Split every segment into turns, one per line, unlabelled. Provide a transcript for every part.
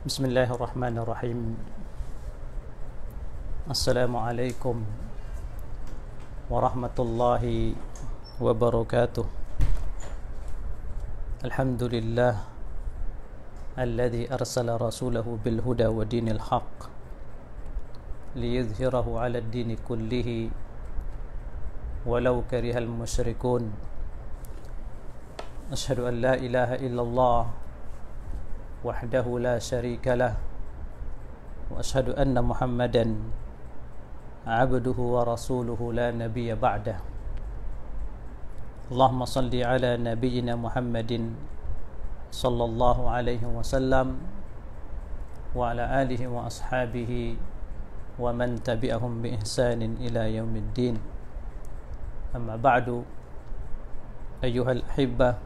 Bismillahirrahmanirrahim. Assalamualaikum warahmatullahi wabarakatuh. Alhamdulillah alladhi arsala rasulahu bil huda wa dinil haqq liyudhhirahu 'ala ad-dini kullihi walau karihal musyrikun. Asyhadu an la ilaha illallah wahdahu la syarika lah wa asyhadu anna Muhammadan abduhu wa rasuluhu la nabiyya ba'dah. Allahumma salli ala nabiyyina Muhammadin sallallahu alaihi wasallam wa ala alihi wa ashabihi wa man tabi'ahum bi ihsanin ila yaumiddin. Amma ba'du, ayyuhal ahibbah,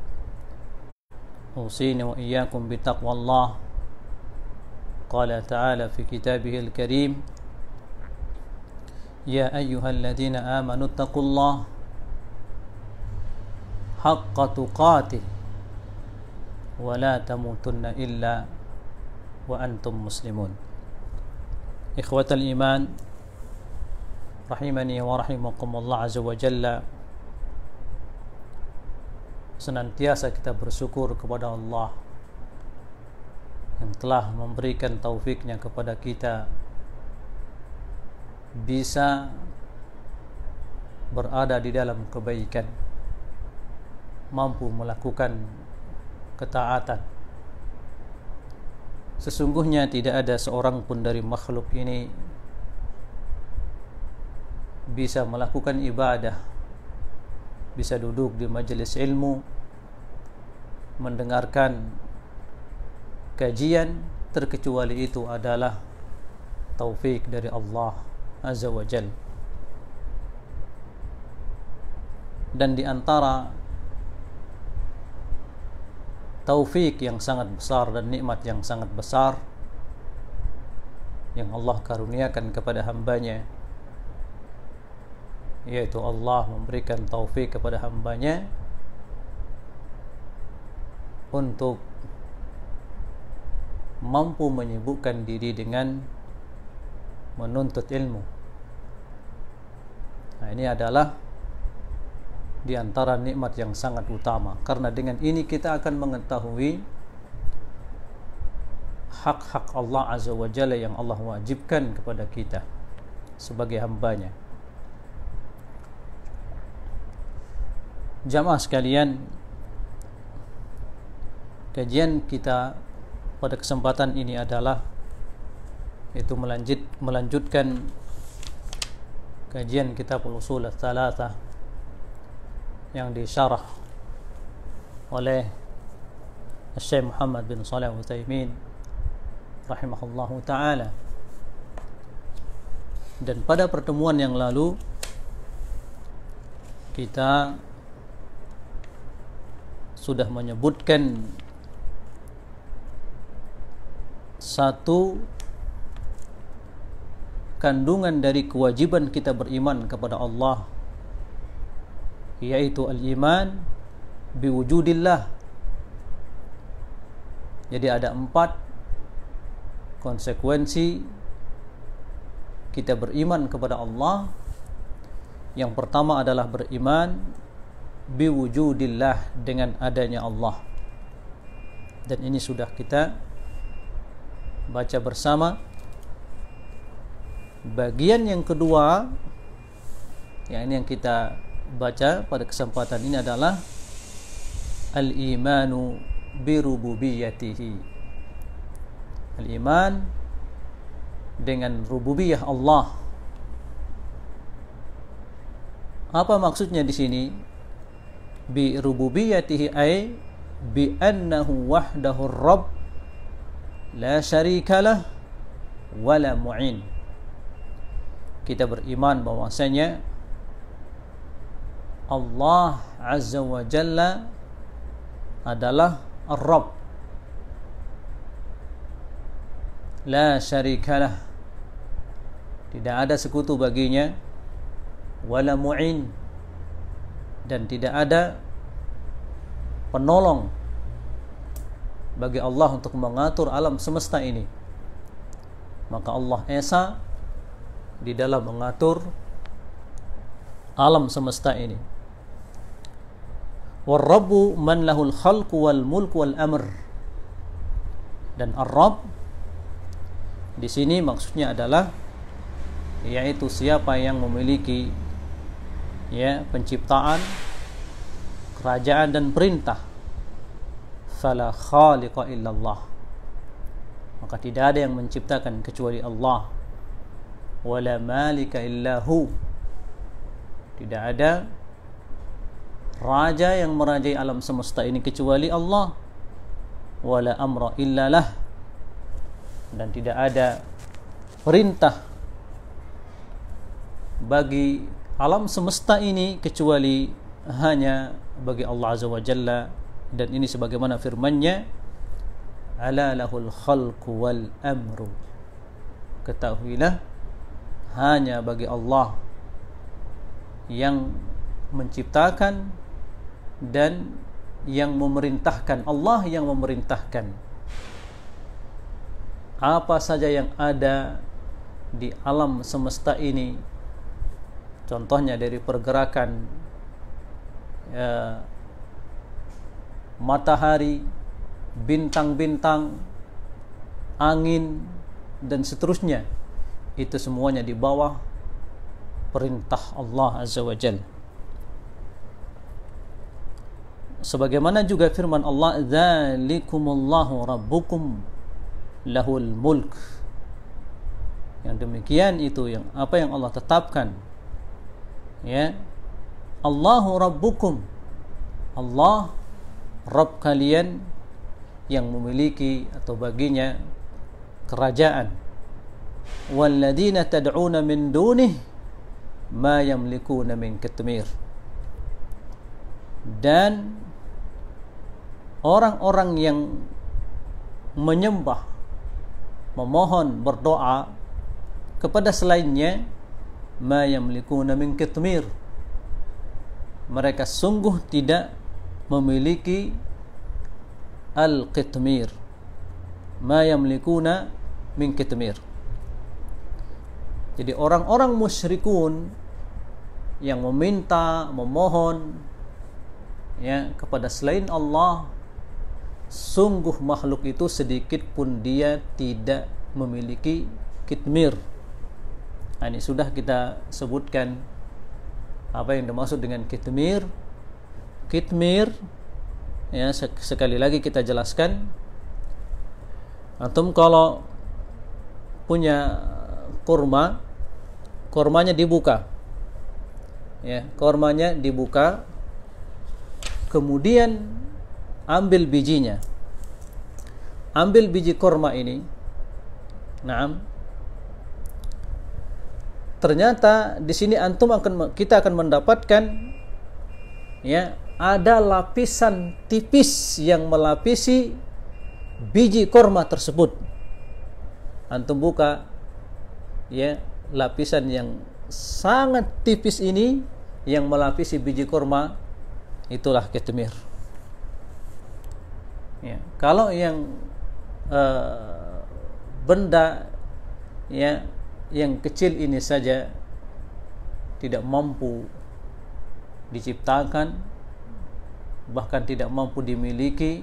أوصيني وإياكم بتقوى الله. قال تعالى في كتابه الكريم: يا أيها الذين آمنوا اتقوا الله حق تقاته ولا تموتن إلا وأنتم مسلمون. إخوة الإيمان rahimani wa rahimakumullah azza wa jalla, senantiasa kita bersyukur kepada Allah yang telah memberikan taufiknya kepada kita bisa berada di dalam kebaikan, mampu melakukan ketaatan. Sesungguhnya tidak ada seorang pun dari makhluk ini bisa melakukan ibadah, bisa duduk di majelis ilmu, mendengarkan kajian, terkecuali itu adalah taufik dari Allah Azza wa Jal. Dan di antara taufik yang sangat besar dan nikmat yang sangat besar yang Allah karuniakan kepada hambanya, yaitu Allah memberikan taufik kepada hambanya untuk mampu menyibukkan diri dengan menuntut ilmu. Nah, ini adalah di antara nikmat yang sangat utama, karena dengan ini kita akan mengetahui hak-hak Allah Azza wa Jalla yang Allah wajibkan kepada kita sebagai hambanya. Jamaah sekalian, kajian kita pada kesempatan ini adalah itu melanjutkan kajian kitab Ushul Ats-Tsalatsah yang disyarah oleh Syekh Muhammad bin Shalih Al-Utsaimin rahimahullahu taala. Dan pada pertemuan yang lalu kita sudah menyebutkan satu kandungan dari kewajiban kita beriman kepada Allah, yaitu al-iman biwujudillah. Jadi ada 4 konsekuensi kita beriman kepada Allah. Yang pertama adalah beriman biwujudillah, dengan adanya Allah, dan ini sudah kita baca bersama. Bagian yang kedua, yang ini yang kita baca pada kesempatan ini adalah al-imanu birububiyatihi, al-iman dengan rububiyah Allah. Apa maksudnya di sini? Bi rububiyatihi ay bi annahu wahdahu ar-rabb la syarikalah wala mu'in. Kita beriman bahwasanya Allah Azza wa Jalla adalah Ar-Rabb, la syarikalah, tidak ada sekutu baginya, wala mu'in, dan tidak ada penolong bagi Allah untuk mengatur alam semesta ini. Maka Allah Esa di dalam mengatur alam semesta ini. War-Rabbu man lahul khalqu wal mulku wal amr. Dan Ar-Rabb di sini maksudnya adalah yaitu siapa yang memiliki penciptaan, kerajaan dan perintah. Fala khaliqa illallah. Maka tidak ada yang menciptakan kecuali Allah. Wala malika illahu. Tidak ada raja yang merajai alam semesta ini kecuali Allah. Wala amra illalah. Dan tidak ada perintah bagi alam semesta ini kecuali hanya bagi Allah Azza wa Jalla. Dan ini sebagaimana firman-Nya, ala lahul khalqu wal amru. Ketahuilah hanya bagi Allah yang menciptakan dan yang memerintahkan. Allah yang memerintahkan apa saja yang ada di alam semesta ini. Contohnya dari pergerakan matahari, bintang-bintang, angin, dan seterusnya. Itu semuanya di bawah perintah Allah Azza wa Jalla. Sebagaimana juga firman Allah, dzalikumullahu rabbukum lahul mulk. Yang demikian itu yang apa yang Allah tetapkan. Allahu rabbukum. Allah Rabb kalian yang memiliki atau baginya kerajaan. Walladzina tad'una min dunih ma yamlikuna min qitmir. Dan orang-orang yang menyembah, memohon, berdoa kepada selainnya, ma yamlikuna min qitmir. Mereka sungguh tidak memiliki al-qitmir. Ma yamlikuna min qitmir. Jadi orang-orang musyrikun yang meminta, memohon kepada selain Allah, sungguh makhluk itu sedikit pun dia tidak memiliki qitmir. Ini sudah kita sebutkan apa yang dimaksud dengan qitmir. Qitmir, sekali lagi kita jelaskan. Antum kalau punya kurmanya dibuka, kurmanya dibuka, kemudian ambil bijinya, ambil biji kurma ini. Ternyata di sini kita akan mendapatkan ada lapisan tipis yang melapisi biji kurma tersebut. Antum buka, lapisan yang sangat tipis ini yang melapisi biji kurma, itulah qitmir. Kalau yang benda yang kecil ini saja tidak mampu diciptakan, bahkan tidak mampu dimiliki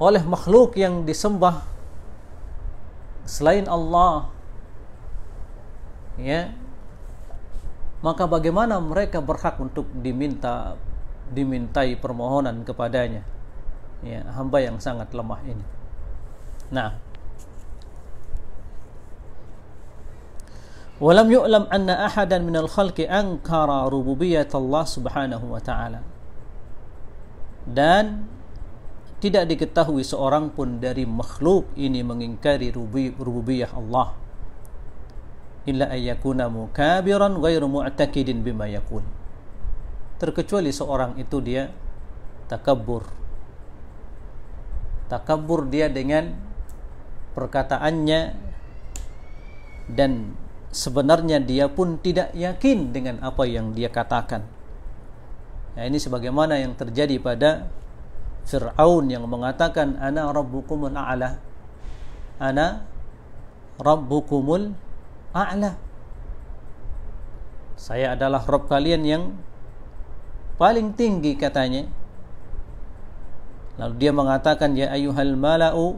oleh makhluk yang disembah selain Allah, maka bagaimana mereka berhak untuk dimintai permohonan kepadanya? Hamba yang sangat lemah ini. Walam yu'lam anna ahadan minal khalqi ankara rububiyyat Allah subhanahu wa ta'ala. Dan tidak diketahui seorang pun dari makhluk ini mengingkari rububiyah Allah, illa ayyakuna mukabiran ghairu mu'taqidin bima yaqul. Terkecuali seorang itu dia takabbur dia dengan perkataannya, dan sebenarnya dia pun tidak yakin dengan apa yang dia katakan. Ini sebagaimana yang terjadi pada Fir'aun yang mengatakan ana rabbukumul a'la, ana rabbukumul a'la, saya adalah Rabb kalian yang paling tinggi katanya. Lalu dia mengatakan, ya ayyuhal mala'u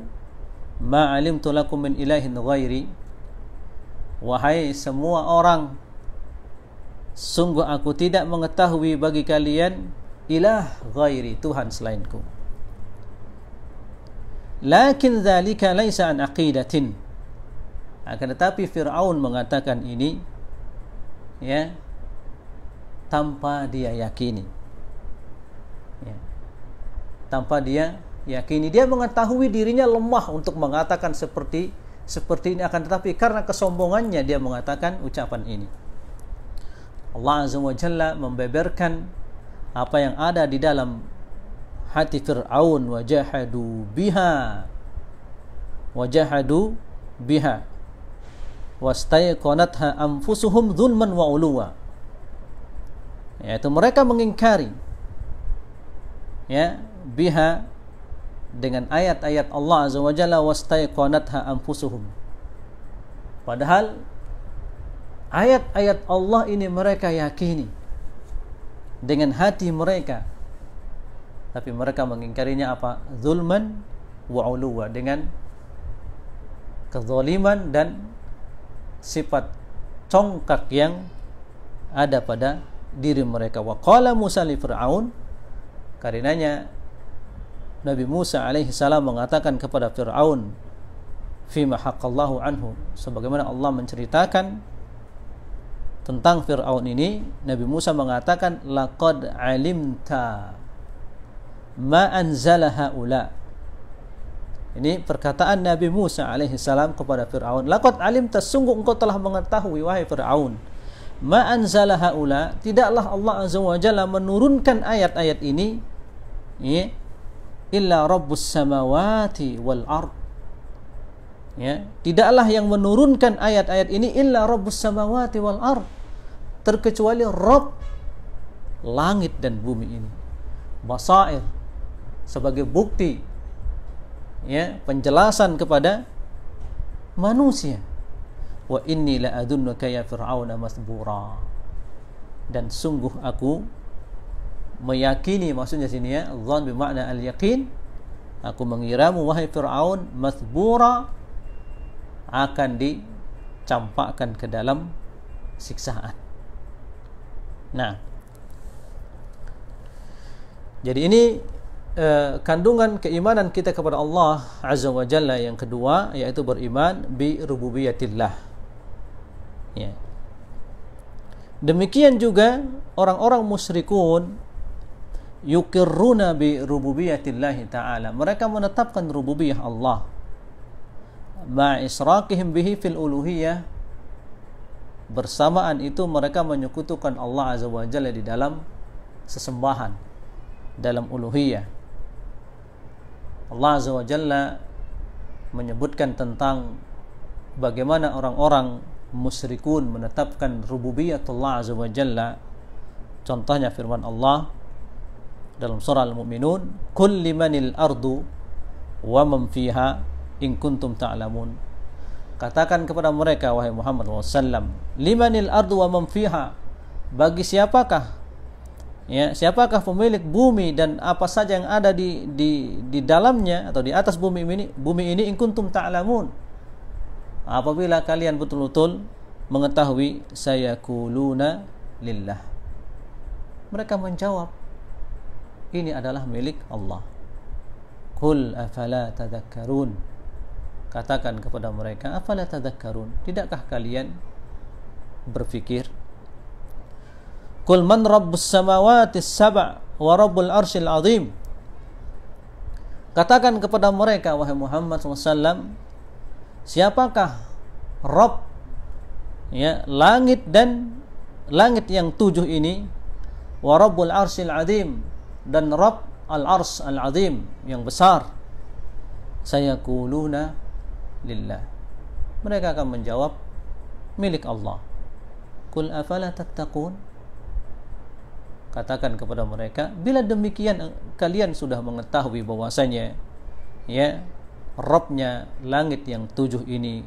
ma 'alimtu lakum min ilahin ghairi, wahai semua orang, sungguh aku tidak mengetahui bagi kalian ilah ghairi, Tuhan selainku. Lakin dzalika laisa an aqidatin, akan tetapi Fir'aun mengatakan ini ya tanpa dia yakini, ya, tanpa dia yakini. Dia mengetahui dirinya lemah untuk mengatakan seperti ini, akan tetapi karena kesombongannya dia mengatakan ucapan ini. Allah Azza wa Jalla membeberkan apa yang ada di dalam hati Fir'aun, wajahadu biha wastaiqanatha anfusuhum dzulman wa uluwa, yaitu mereka mengingkari ya biha dengan ayat-ayat Allah Azza wa Jalla, wastaiqanatha anfusuhum, padahal ayat-ayat Allah ini mereka yakini dengan hati mereka, tapi mereka mengingkarinya apa? Zulman wa uluwa, dengan kezaliman dan sifat congkak yang ada pada diri mereka. Wa qala Musa li Fir'aun, karenanya Nabi Musa alaihi salam mengatakan kepada Fir'aun, fima haqqallahu anhu, sebagaimana Allah menceritakan tentang Fir'aun ini, Nabi Musa mengatakan, laqad alimta ma anzala haula. Ini perkataan Nabi Musa alaihi salam kepada Fir'aun. Laqad alimta, sungguh engkau telah mengetahui wahai Fir'aun, ma anzala haula, tidaklah Allah Azza wa Jalla menurunkan ayat-ayat ini ya, illa rabbus samawati wal ard, ya, tidaklah yang menurunkan ayat-ayat ini illa rabbus samawati wal ard, terkecuali Rabb langit dan bumi ini. Basair, sebagai bukti ya, penjelasan kepada manusia. Wa inni la adunnuka ya fir'auna masbura, dan sungguh aku meyakini, maksudnya sini ya, dzan bermakna al-yaqin, aku mengiramu wahai Fir'aun masbura, akan dicampakkan ke dalam siksaan. Nah, jadi ini kandungan keimanan kita kepada Allah Azza wa Jalla yang kedua, yaitu beriman bi rububiyatillah. Ya. Demikian juga orang-orang musyrikun yukirruna bi rububiyatillah ta'ala, mereka menetapkan rububiyah Allah ma israqihim bihi fil uluhiyah, bersamaan itu mereka menyekutukan Allah Azza wa Jalla di dalam sesembahan, dalam uluhiyah. Allah Azza wa Jalla menyebutkan tentang bagaimana orang-orang musyrikun menetapkan rububiyatullah Azza wa Jalla. Contohnya firman Allah dalam surah Al-Mu'minun, "Qul limanil ardu wa man fiha in kuntum ta'lamun." Katakan kepada mereka wahai Muhammad SAW, limanil ardu wa man fiha, bagi siapakah ya, siapakah pemilik bumi dan apa saja yang ada di dalamnya atau di atas bumi ini in kuntum ta'lamun, apabila kalian betul-betul mengetahui. Sayaquluna lillah, mereka menjawab ini adalah milik Allah. Qul afala tadhakkarun, katakan kepada mereka, afala tadhakkarun, tidakkah kalian berfikir? Qul man rabbus samawati sab' wa rabbul arsyil azim, katakan kepada mereka wahai Muhammad SAW, siapakah Rabb ya, langit yang 7 ini, wa rabbul arsyil azim, dan Rabb al-ars al-azim yang besar. Sayaquluna lillah, mereka akan menjawab milik Allah. Qul afala tattaqun, katakan kepada mereka, bila demikian kalian sudah mengetahui bahwasanya ya Rabbnya langit yang 7 ini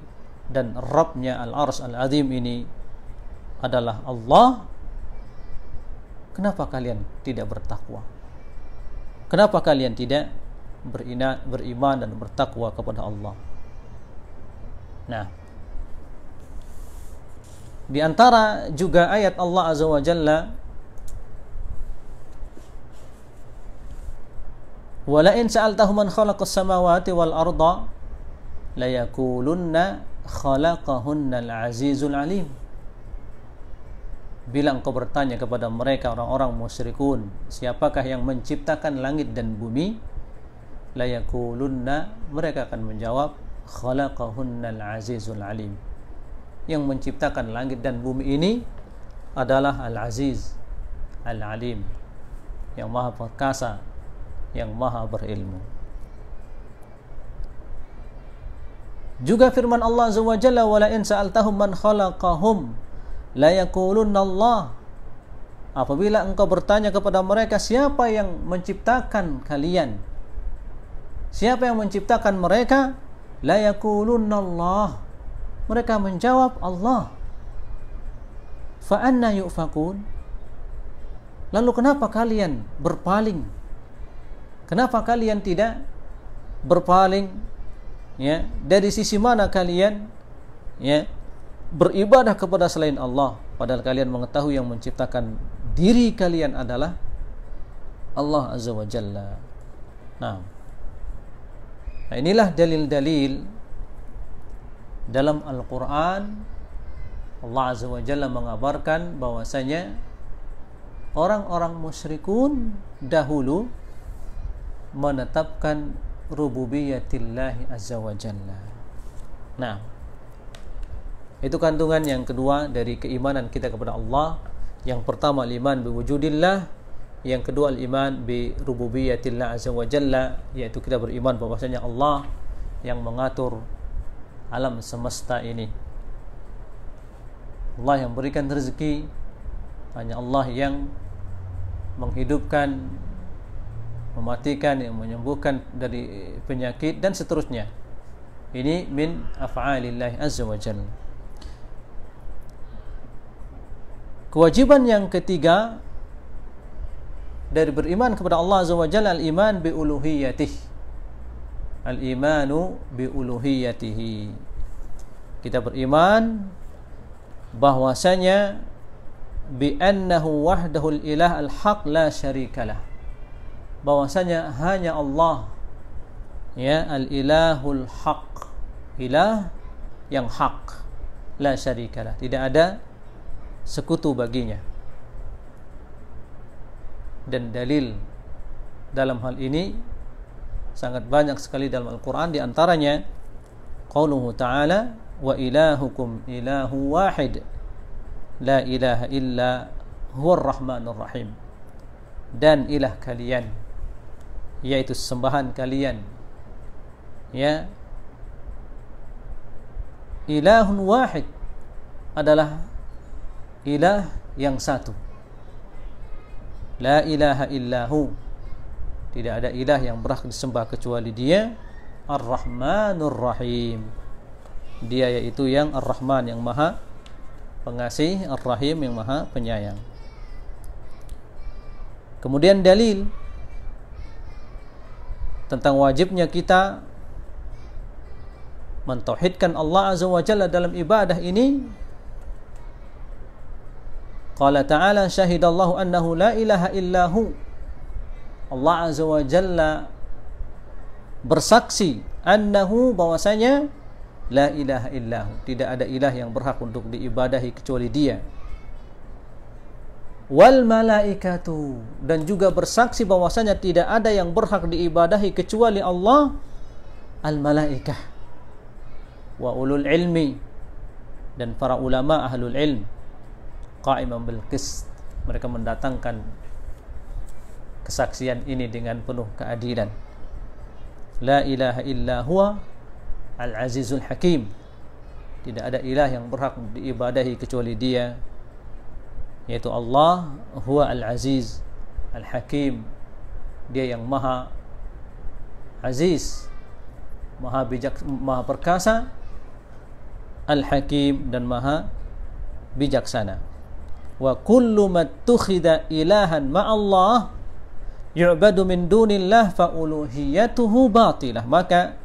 dan Rabbnya Al-Arsy Al-Azim ini adalah Allah, kenapa kalian tidak bertakwa? Kenapa kalian tidak beriman dan bertakwa kepada Allah? Nah, di antara juga ayat Allah Azza wa Jalla, "Wa la in sa'altahum man khalaqas samawati wal arda la yaqulunna khalaqahunna al-'azizul 'alim." Bila engkau bertanya kepada mereka orang-orang musyrikun, siapakah yang menciptakan langit dan bumi? La yaqulunna, mereka akan menjawab, khalaqahunnal azizul alim. Yang menciptakan langit dan bumi ini adalah Al-Aziz Al-Alim, yang maha perkasa, yang maha berilmu. Juga firman Allah Azza wa Jalla, "Wa la in sa'altahum man khalaqahum la yaqulunna Allah." Apabila engkau bertanya kepada mereka, siapa yang menciptakan kalian? Siapa yang menciptakan mereka? La yaqulunna Allah. Mereka menjawab Allah. Fa anna yufakun? Lalu kenapa kalian berpaling? Kenapa kalian tidak berpaling? Ya, dari sisi mana kalian ya beribadah kepada selain Allah, padahal kalian mengetahui yang menciptakan diri kalian adalah Allah Azza wa Jalla. Nah, inilah dalil-dalil dalam Al-Quran. Allah Azza wa Jalla mengabarkan bahwasanya orang-orang musyrikun dahulu menetapkan rububiyatillahi Azza wa Jalla. Nah, itu kandungan yang kedua dari keimanan kita kepada Allah. Yang pertama al-iman biwujudillah, yang kedua al-iman bi rububiyatillah azza wa jalla, yaitu kita beriman bahwasanya Allah yang mengatur alam semesta ini. Allah yang berikan rezeki, hanya Allah yang menghidupkan, mematikan, yang menyembuhkan dari penyakit dan seterusnya. Ini min af'alillah azza wa jalla. Kewajiban yang ketiga dari beriman kepada Allah Azza wa Jalla, al-iman bi uluhiyatih. Al-imanu bi uluhiyatihi. Kita beriman bahwasanya bi annahu wahdahul ilah al-haq la syarikalah. Bahwasanya hanya Allah ya al-ilahul haq, ilah yang hak, la syarikalah, tidak ada sekutu baginya. Dan dalil dalam hal ini sangat banyak sekali dalam Al-Quran. Di antaranya qauluhu ta'ala, wa ilahukum ilahu wahid la ilaha illa huwar rahmanur rahim. Dan ilah kalian, yaitu sembahan kalian, ya, ilahun wahid adalah ilah yang satu. La ilaha illahu, tidak ada ilah yang berhak disembah kecuali Dia. Ar-Rahmanur Rahim, Dia yaitu yang Ar-Rahman, yang maha pengasih, Ar-Rahim, yang maha penyayang. Kemudian dalil tentang wajibnya kita mentauhidkan Allah Azza wa Jalla dalam ibadah ini. Qala ta'ala, syahidallahu annahu la ilaha illahu. Allah Azza wa Jalla bersaksi, annahu, bahwasanya la ilaha illahu, tidak ada ilah yang berhak untuk diibadahi kecuali Dia. Wal malaikatu, dan juga bersaksi bahwasanya tidak ada yang berhak diibadahi kecuali Allah. Al malaikah wa ulul ilmi, dan para ulama ahlul ilm, qa'iman bil qist, mereka mendatangkan kesaksian ini dengan penuh keadilan. La ilaha illa huwa al-azizul hakim, tidak ada ilah yang berhak diibadahi kecuali Dia yaitu Allah huwa al-aziz al-hakim, dia yang maha aziz, maha bijak, maha perkasa, al-hakim, dan maha bijaksana. Wa kullu mattukhida ilahan ma'allah yu'badu min dunillah fa uluhiyatuhu batilah. Maka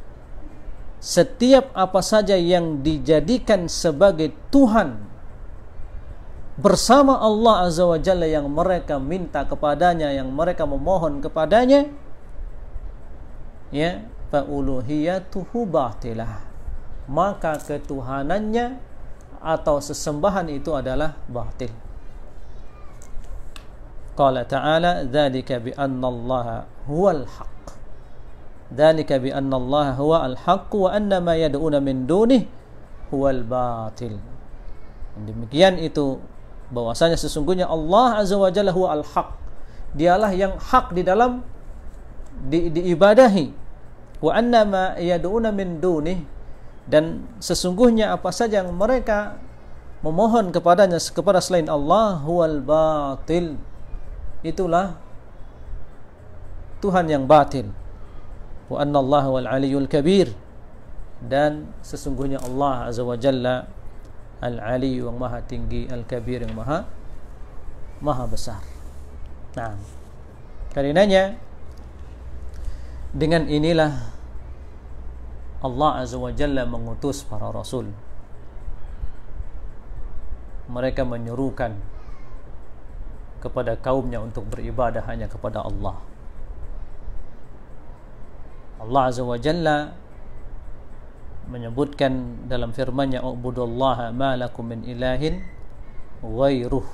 setiap apa saja yang dijadikan sebagai Tuhan bersama Allah Azza wa Jalla, yang mereka minta kepadanya, yang mereka memohon kepadanya, ya, fa uluhiyatuhu batilah, maka ketuhanannya atau sesembahan itu adalah batil. Qala ta'ala dzalika bi anna Allaha huwal haqq, dzalika bi anna Allaha huwal haqq wa anna ma yad'una min dunihi huwal batil. Demikian itu bahwasanya sesungguhnya Allah Azza wa Jalla huwa al-haq, dialah yang hak di dalam diibadahi. Wa anna ma yad'una min dunih, dan sesungguhnya apa saja yang mereka memohon kepadanya kepada selain Allah huwal batil, itulah Tuhan yang batil. Wa anna Allah wal aliyul kabir, dan sesungguhnya Allah Azza wa Jalla Al-Ali yang maha tinggi, Al-Kabir yang maha besar. Nah, karenanya dengan inilah Allah Azza wa Jalla mengutus para rasul. Mereka menyerukan kepada kaumnya untuk beribadah hanya kepada Allah. Allah Azza wa Jalla menyebutkan dalam firman-Nya, ubudullaha ma lakum min ilahin ghairuh.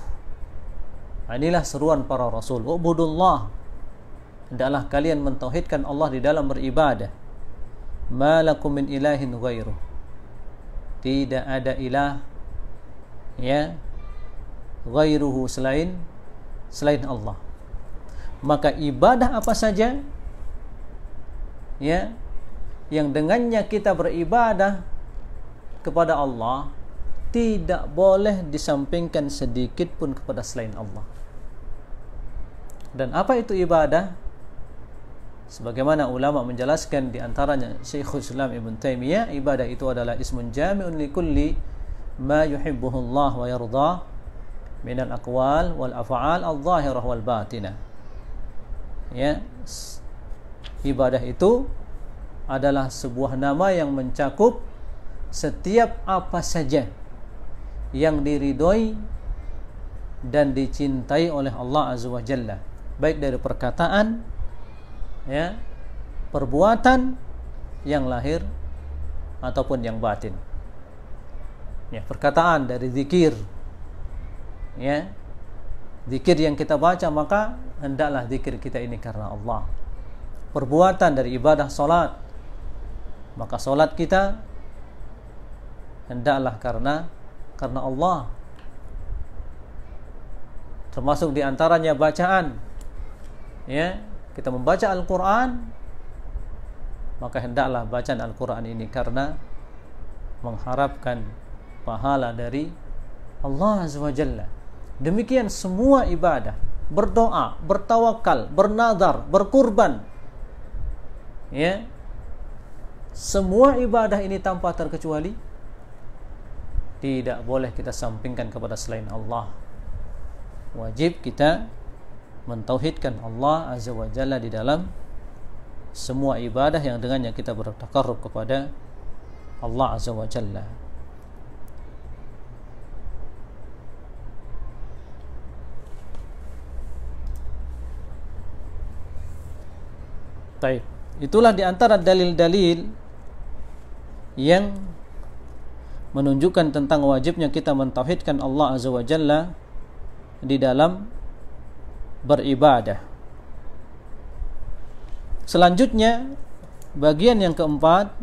Inilah seruan para rasul, ubudullah, hendaklah kalian mentauhidkan Allah di dalam beribadah. Ma lakum min ilahin ghairuh, tidak ada ilah, ya, ghairuhu, selain Allah. Maka ibadah apa saja, ya, yang dengannya kita beribadah kepada Allah, tidak boleh disampingkan sedikit pun kepada selain Allah. Dan apa itu ibadah? Sebagaimana ulama menjelaskan, di antaranya Syekhul Islam Ibn Taimiyah, ibadah itu adalah ismun jami'un li kulli ma yuhibbuhu Allah wa yardah min al-aqwal wal af'al al-zahirah wal batinah. Ya, ibadah itu adalah sebuah nama yang mencakup setiap apa saja yang diridhoi dan dicintai oleh Allah Azza wa Jalla, baik dari perkataan, ya, perbuatan yang lahir ataupun yang batin. Ya, perkataan dari zikir, ya, zikir yang kita baca, maka hendaklah zikir kita ini karena Allah. Perbuatan dari ibadah salat, maka salat kita hendaklah karena Allah. Termasuk di antaranya bacaan, ya, kita membaca Al-Quran, maka hendaklah bacaan Al-Quran ini karena mengharapkan pahala dari Allah Azza wa Jalla. Demikian semua ibadah, berdoa, bertawakal, bernazar, berkurban, ya, semua ibadah ini tanpa terkecuali tidak boleh kita sampingkan kepada selain Allah. Wajib kita mentauhidkan Allah Azza wa Jalla di dalam semua ibadah yang dengannya kita bertakarrub kepada Allah Azza wa Jalla. Baik, itulah di antara dalil-dalil yang menunjukkan tentang wajibnya kita mentauhidkan Allah Azza wa Jalla di dalam beribadah. Selanjutnya, bagian yang keempat,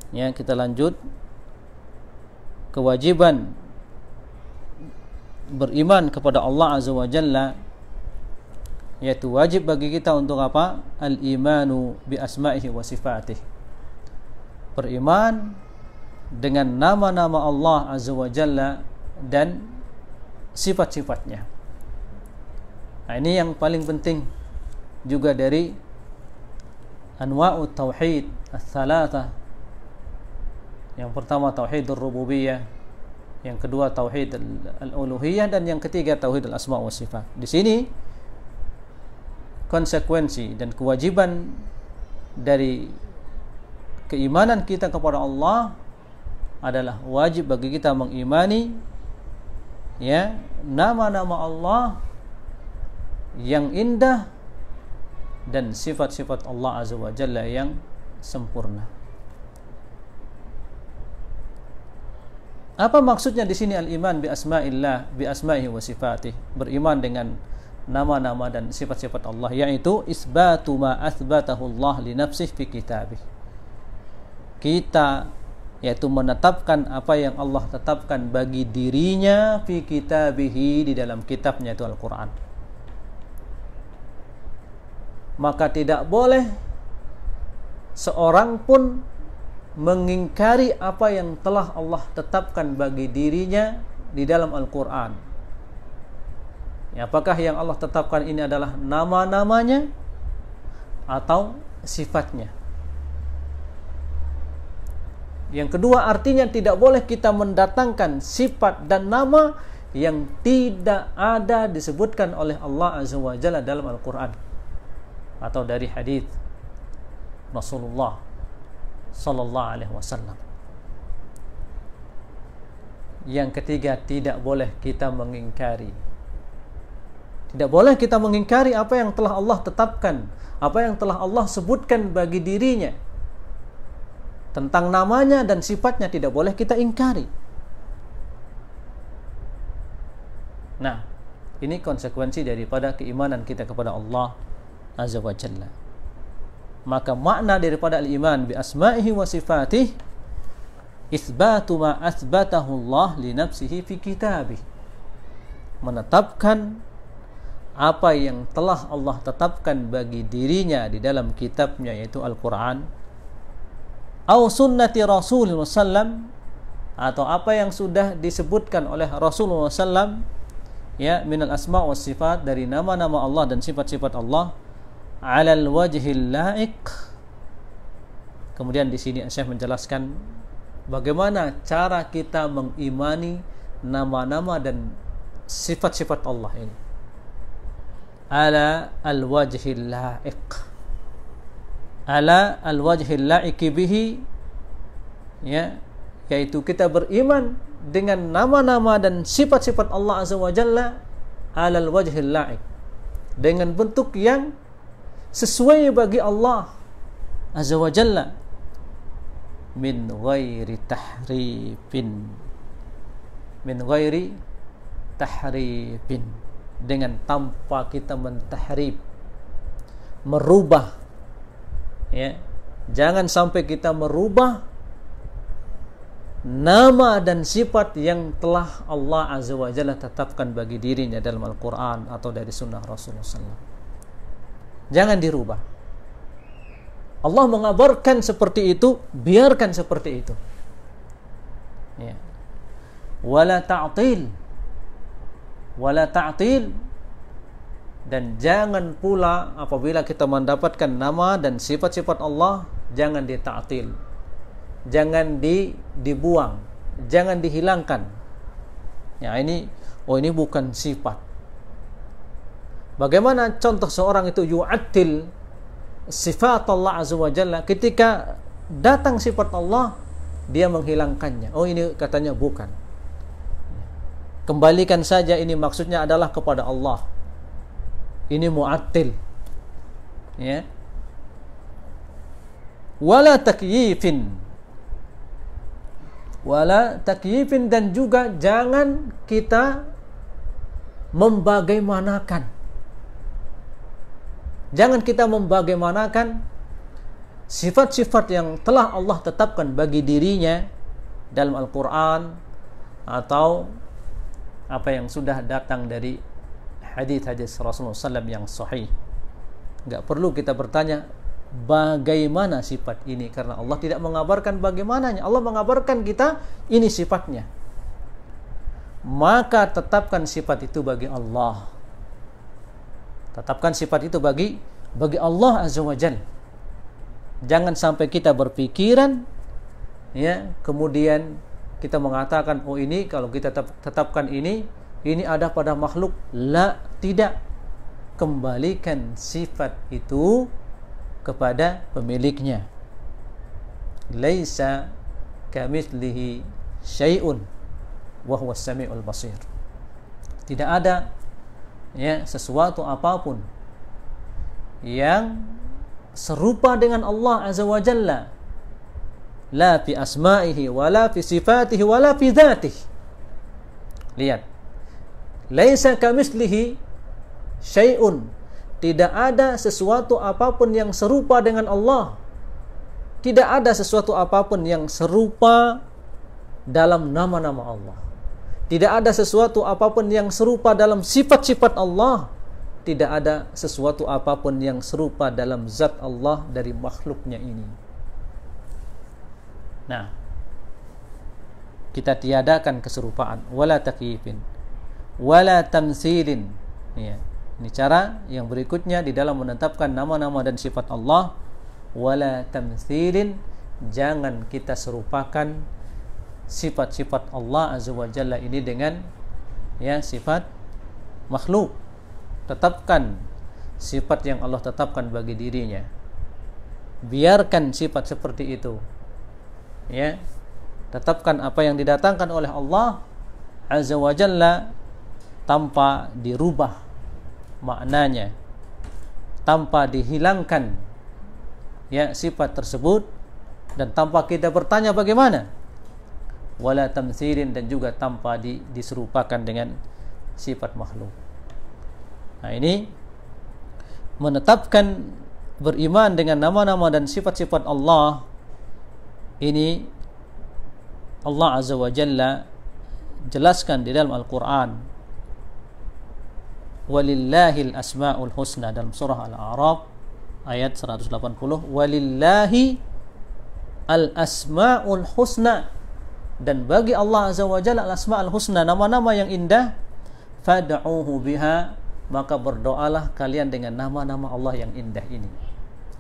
ya, kita lanjut, kewajiban beriman kepada Allah Azza wa Jalla, yaitu wajib bagi kita untuk apa? Al-imanu bi asma'ihi wa sifatih. Beriman dengan nama-nama Allah Azza wa Jalla dan sifat-sifatnya. Nah, ini yang paling penting juga dari anwa'ut tauhid ats-tsalatsah. Yang pertama tauhidur rububiyah, yang kedua tauhid al-uluhiyah, dan yang ketiga tauhid al-asma wa sifat. Di sini konsekuensi dan kewajiban dari keimanan kita kepada Allah adalah wajib bagi kita mengimani ya nama-nama Allah yang indah dan sifat-sifat Allah Azza wa Jalla yang sempurna. Apa maksudnya di sini al-iman bi asma'illah, bi asma'ihi wa sifatih? Beriman dengan nama-nama dan sifat-sifat Allah, yaitu isbatu ma athbatahu Allah li nafsihi fi kitabih. Kita yaitu menetapkan apa yang Allah tetapkan bagi dirinya fi kitabihi, di dalam kitabnya itu Al-Qur'an. Maka tidak boleh seorang pun mengingkari apa yang telah Allah tetapkan bagi dirinya di dalam Al-Qur'an. Ya, apakah yang Allah tetapkan ini adalah nama-namanya atau sifatnya? Yang kedua, artinya tidak boleh kita mendatangkan sifat dan nama yang tidak ada disebutkan oleh Allah Azza wa Jalla dalam Al-Qur'an atau dari hadis Rasulullah sallallahu alaihi wasallam. Yang ketiga, tidak boleh kita mengingkari. Tidak boleh kita mengingkari apa yang telah Allah tetapkan, apa yang telah Allah sebutkan bagi dirinya tentang namanya dan sifatnya, tidak boleh kita ingkari. Nah, ini konsekuensi daripada keimanan kita kepada Allah Azza wa Jalla. Maka makna daripada al-iman bi asma'ihi wa sifatih isbatu ma athbatahu Allah li nafsihi fi kitabih. Menetapkan apa yang telah Allah tetapkan bagi dirinya di dalam kitabnya, yaitu Al-Qur'an, atau sunnati Rasulullah sallam, atau apa yang sudah disebutkan oleh Rasulullah sallam ya minal asma wa sifat, dari nama-nama Allah dan sifat-sifat Allah, alal wajhil la'iq. Kemudian di sini Syekh menjelaskan bagaimana cara kita mengimani nama-nama dan sifat-sifat Allah ini. Ala al-wajhil la'iq, ala al-wajhil la'iq bihi, ya, yaitu kita beriman dengan nama-nama dan sifat-sifat Allah Azza wa Jalla ala al-wajhil la'iq, dengan bentuk yang sesuai bagi Allah Azza wa Jalla, min ghairi tahrifin, min ghairi tahrifin, dengan tanpa kita mentahrif, merubah, ya. Jangan sampai kita merubah nama dan sifat yang telah Allah Azza wa Jalla tetapkan bagi dirinya dalam Al-Quran atau dari sunnah Rasulullah SAW. Jangan dirubah. Allah mengabarkan seperti itu, biarkan seperti itu, ya. Wala ta'til, wala ta'til, dan jangan pula apabila kita mendapatkan nama dan sifat-sifat Allah, jangan dita'til, jangan dibuang, jangan dihilangkan. Ya, ini bukan sifat. Bagaimana contoh seorang itu yu'attil sifat Allah Azza wa Jalla, ketika datang sifat Allah dia menghilangkannya. Oh, ini katanya bukan. Kembalikan saja, ini maksudnya adalah kepada Allah. Ini mu'attil, ya. Wala takyifin, wala takyifin, dan juga jangan kita membagaimanakan. Jangan kita membagaimanakan sifat-sifat yang telah Allah tetapkan bagi dirinya dalam Al-Quran atau apa yang sudah datang dari hadis-hadis Rasulullah SAW yang sahih. Enggak perlu kita bertanya bagaimana sifat ini, karena Allah tidak mengabarkan bagaimananya. Allah mengabarkan kita ini sifatnya. maka tetapkan sifat itu bagi Allah. Tetapkan sifat itu bagi Allah Azza wa Jalla. Jangan sampai kita berpikiran, ya, kemudian kita mengatakan, oh ini kalau kita tetapkan ini ada pada makhluk. La, tidak. Kembalikan sifat itu kepada pemiliknya. Laisa kamitslihi syai'un wa huwas samiul basir. Tidak ada, ya, sesuatu apapun yang serupa dengan Allah Azza wa Jalla, la fi asma'ihi wala fi sifatihi wala fi dzatihi. Lihat, laisa kamitslihi syai'un, tidak ada sesuatu apapun yang serupa dengan Allah. Tidak ada sesuatu apapun yang serupa dalam nama-nama Allah. Tidak ada sesuatu apapun yang serupa dalam sifat-sifat Allah. Tidak ada sesuatu apapun yang serupa dalam zat Allah dari makhluknya ini. Nah, kita tiadakan keserupaan, wala takyifin, wala tamtsilin. Ya, ini cara yang berikutnya di dalam menetapkan nama-nama dan sifat Allah. Wala tamtsilin, jangan kita serupakan sifat-sifat Allah Azza wa Jalla ini dengan, ya, sifat makhluk. Tetapkan sifat yang Allah tetapkan bagi dirinya. Biarkan sifat seperti itu, ya. Tetapkan apa yang didatangkan oleh Allah Azza wa Jalla tanpa dirubah maknanya, tanpa dihilangkan, ya, sifat tersebut, dan tanpa kita bertanya bagaimana. Wala tamtsilin, dan juga tanpa diserupakan dengan sifat makhluk. Nah, ini menetapkan beriman dengan nama-nama dan sifat-sifat Allah. Ini Allah Azza wa Jalla jelaskan di dalam Al-Quran. Walillahil asma'ul husna, dalam surah Al-A'raf ayat 180. Walillahi al-asma'ul husna, dan bagi Allah Azza wa Jalla al-asma'ul husna, nama-nama yang indah. Fad'uhu biha, maka berdoalah kalian dengan nama-nama Allah yang indah ini.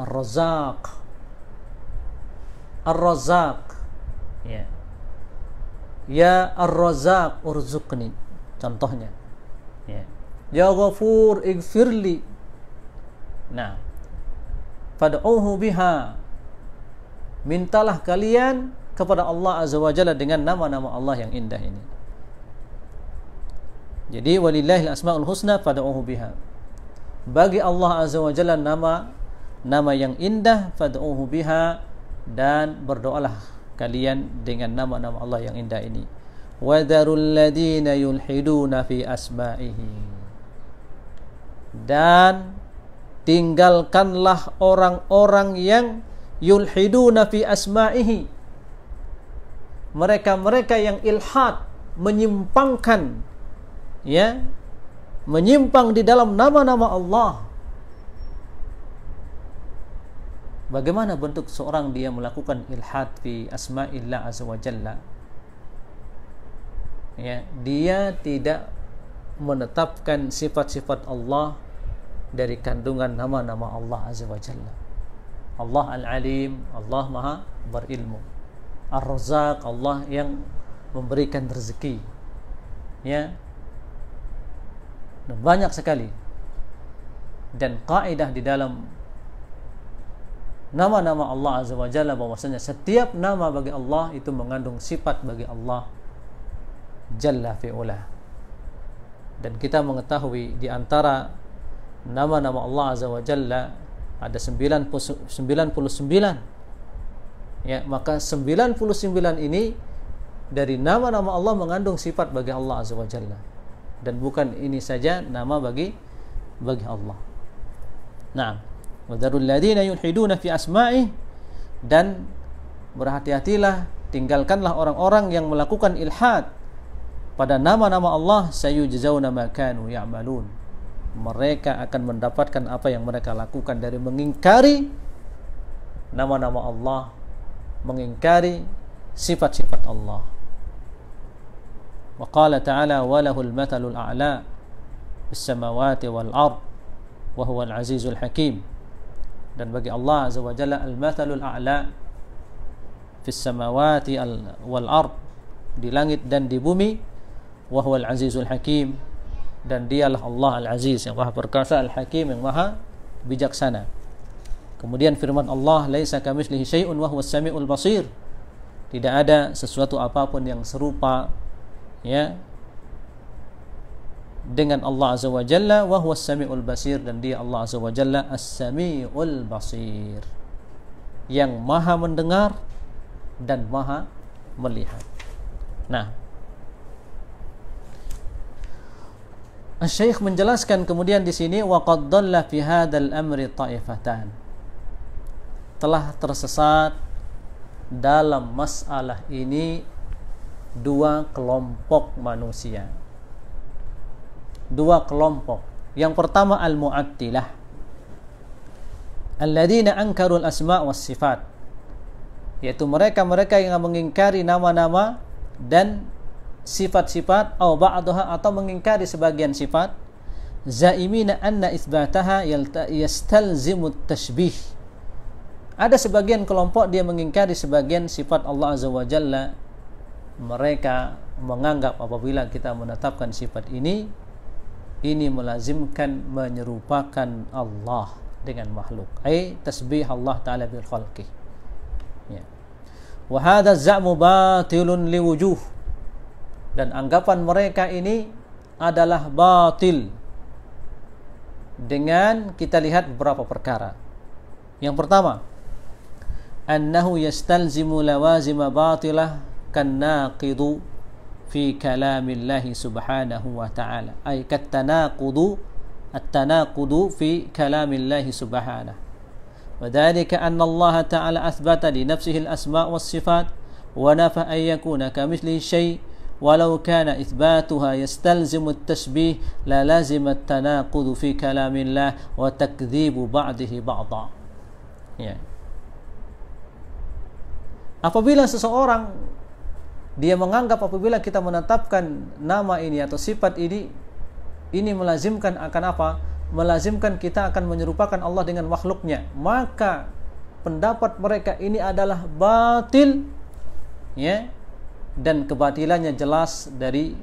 Ar-Razzaq, Ar-Razzaq, ya, ya Ar-Razzaq urzuqni, contohnya, ya, ya Ghafur ighfirli. Nah, fad'uhu biha, mintalah kalian kepada Allah Azza wa Jalla dengan nama-nama Allah yang indah ini. Jadi walillahil asmaul husna fad'uhu biha, bagi Allah Azza wa Jalla nama yang indah. Fad'uhu biha, dan berdoalah kalian dengan nama-nama Allah yang indah ini. Wadharul ladina yulhiduna fi asma'ihi, dan tinggalkanlah orang-orang yang yulhiduna fi asma'ihi, mereka-mereka yang ilhad, menyimpangkan, ya, menyimpang di dalam nama-nama Allah. Bagaimana bentuk seorang dia melakukan ilhad fi asma'illah azza wa jalla? Ya, dia tidak menetapkan sifat-sifat Allah dari kandungan nama-nama Allah azza wa jalla. Allah al-alim, Allah maha berilmu. Ar-Razzaq, Allah yang memberikan rezeki. Ya, banyak sekali. Dan kaidah di dalam nama-nama Allah azza wa jalla bahwasanya setiap nama bagi Allah itu mengandung sifat bagi Allah jalla fi'ula. Dan kita mengetahui di antara nama-nama Allah azza wa jalla ada 99. Ya, maka 99 ini dari nama-nama Allah mengandung sifat bagi Allah azza wa jalla. Dan bukan ini saja nama bagi Allah. Nah, wadharul ladina yulhiduna fi asma'i, dan berhati-hatilah, tinggalkanlah orang-orang yang melakukan ilhad pada nama-nama Allah. Sayujzauna ma kanu ya'malun, mereka akan mendapatkan apa yang mereka lakukan dari mengingkari nama-nama Allah, mengingkari sifat-sifat Allah. Wa qala ta'ala wa lahul mathalul a'la fis samawati wal ard wa huwal azizul hakim. Dan bagi Allah azza wa jalla al-mathalul a'la fis samawati wal ard, di langit dan di bumi, wa huwal azizul hakim, dan dialah Allah al-aziz yang maha perkasa, al-hakim yang maha bijaksana. Kemudian firman Allah, laisa kamitslihi syai'un wa huwas samiul basir. Tidak ada sesuatu apapun yang serupa ya dengan Allah azza wa jalla, wa huwas samiul basir, dan dia Allah azza wa jalla as-samiul basir, yang maha mendengar dan maha melihat. Nah, Syekh menjelaskan kemudian di sini, wa qad dhalla fi hadzal amri ta'ifatan, telah tersesat dalam masalah ini dua kelompok manusia. Dua kelompok. Yang pertama al-mu'attilah, alladzina ankaru al-asma' was sifat, yaitu mereka-mereka yang mengingkari nama-nama dan sifat-sifat, atau ba'daha, atau mengingkari sebagian sifat, zaimina anna itsbataha yastalzimu at-tashbih. Ada sebagian kelompok dia mengingkari sebagian sifat Allah azza wa jalla. Mereka menganggap apabila kita menetapkan sifat ini melazimkan menyerupakan Allah dengan makhluk, ai tasbih Allah taala bil khalqi. Ya. Wa hadza za'mu batilun liwujuh, dan anggapan mereka ini adalah batil dengan kita lihat beberapa perkara. Yang pertama, annahu yastalzimu lawazima batilah kannaqidu fi kalamillahi subhanahu wa ta'ala, ay kattanaqudu at-tanaqudu fi kalamillahi subhanahu. Wadhalika anna Allah ta'ala athbata li nafsihi al-asma' was-sifat wa nafa an yakuna kamithlihi shay', walau kana itsbatuha yastalzimu at-tashbih la lazima at-tanaqudu fi kalamillah wa takdzibu ba'dihi ba'dha. Ya. Apabila seseorang dia menganggap apabila kita menetapkan nama ini atau sifat ini melazimkan akan apa? Melazimkan kita akan menyerupakan Allah dengan makhluknya, maka pendapat mereka ini adalah batil, ya, dan kebatilannya jelas dari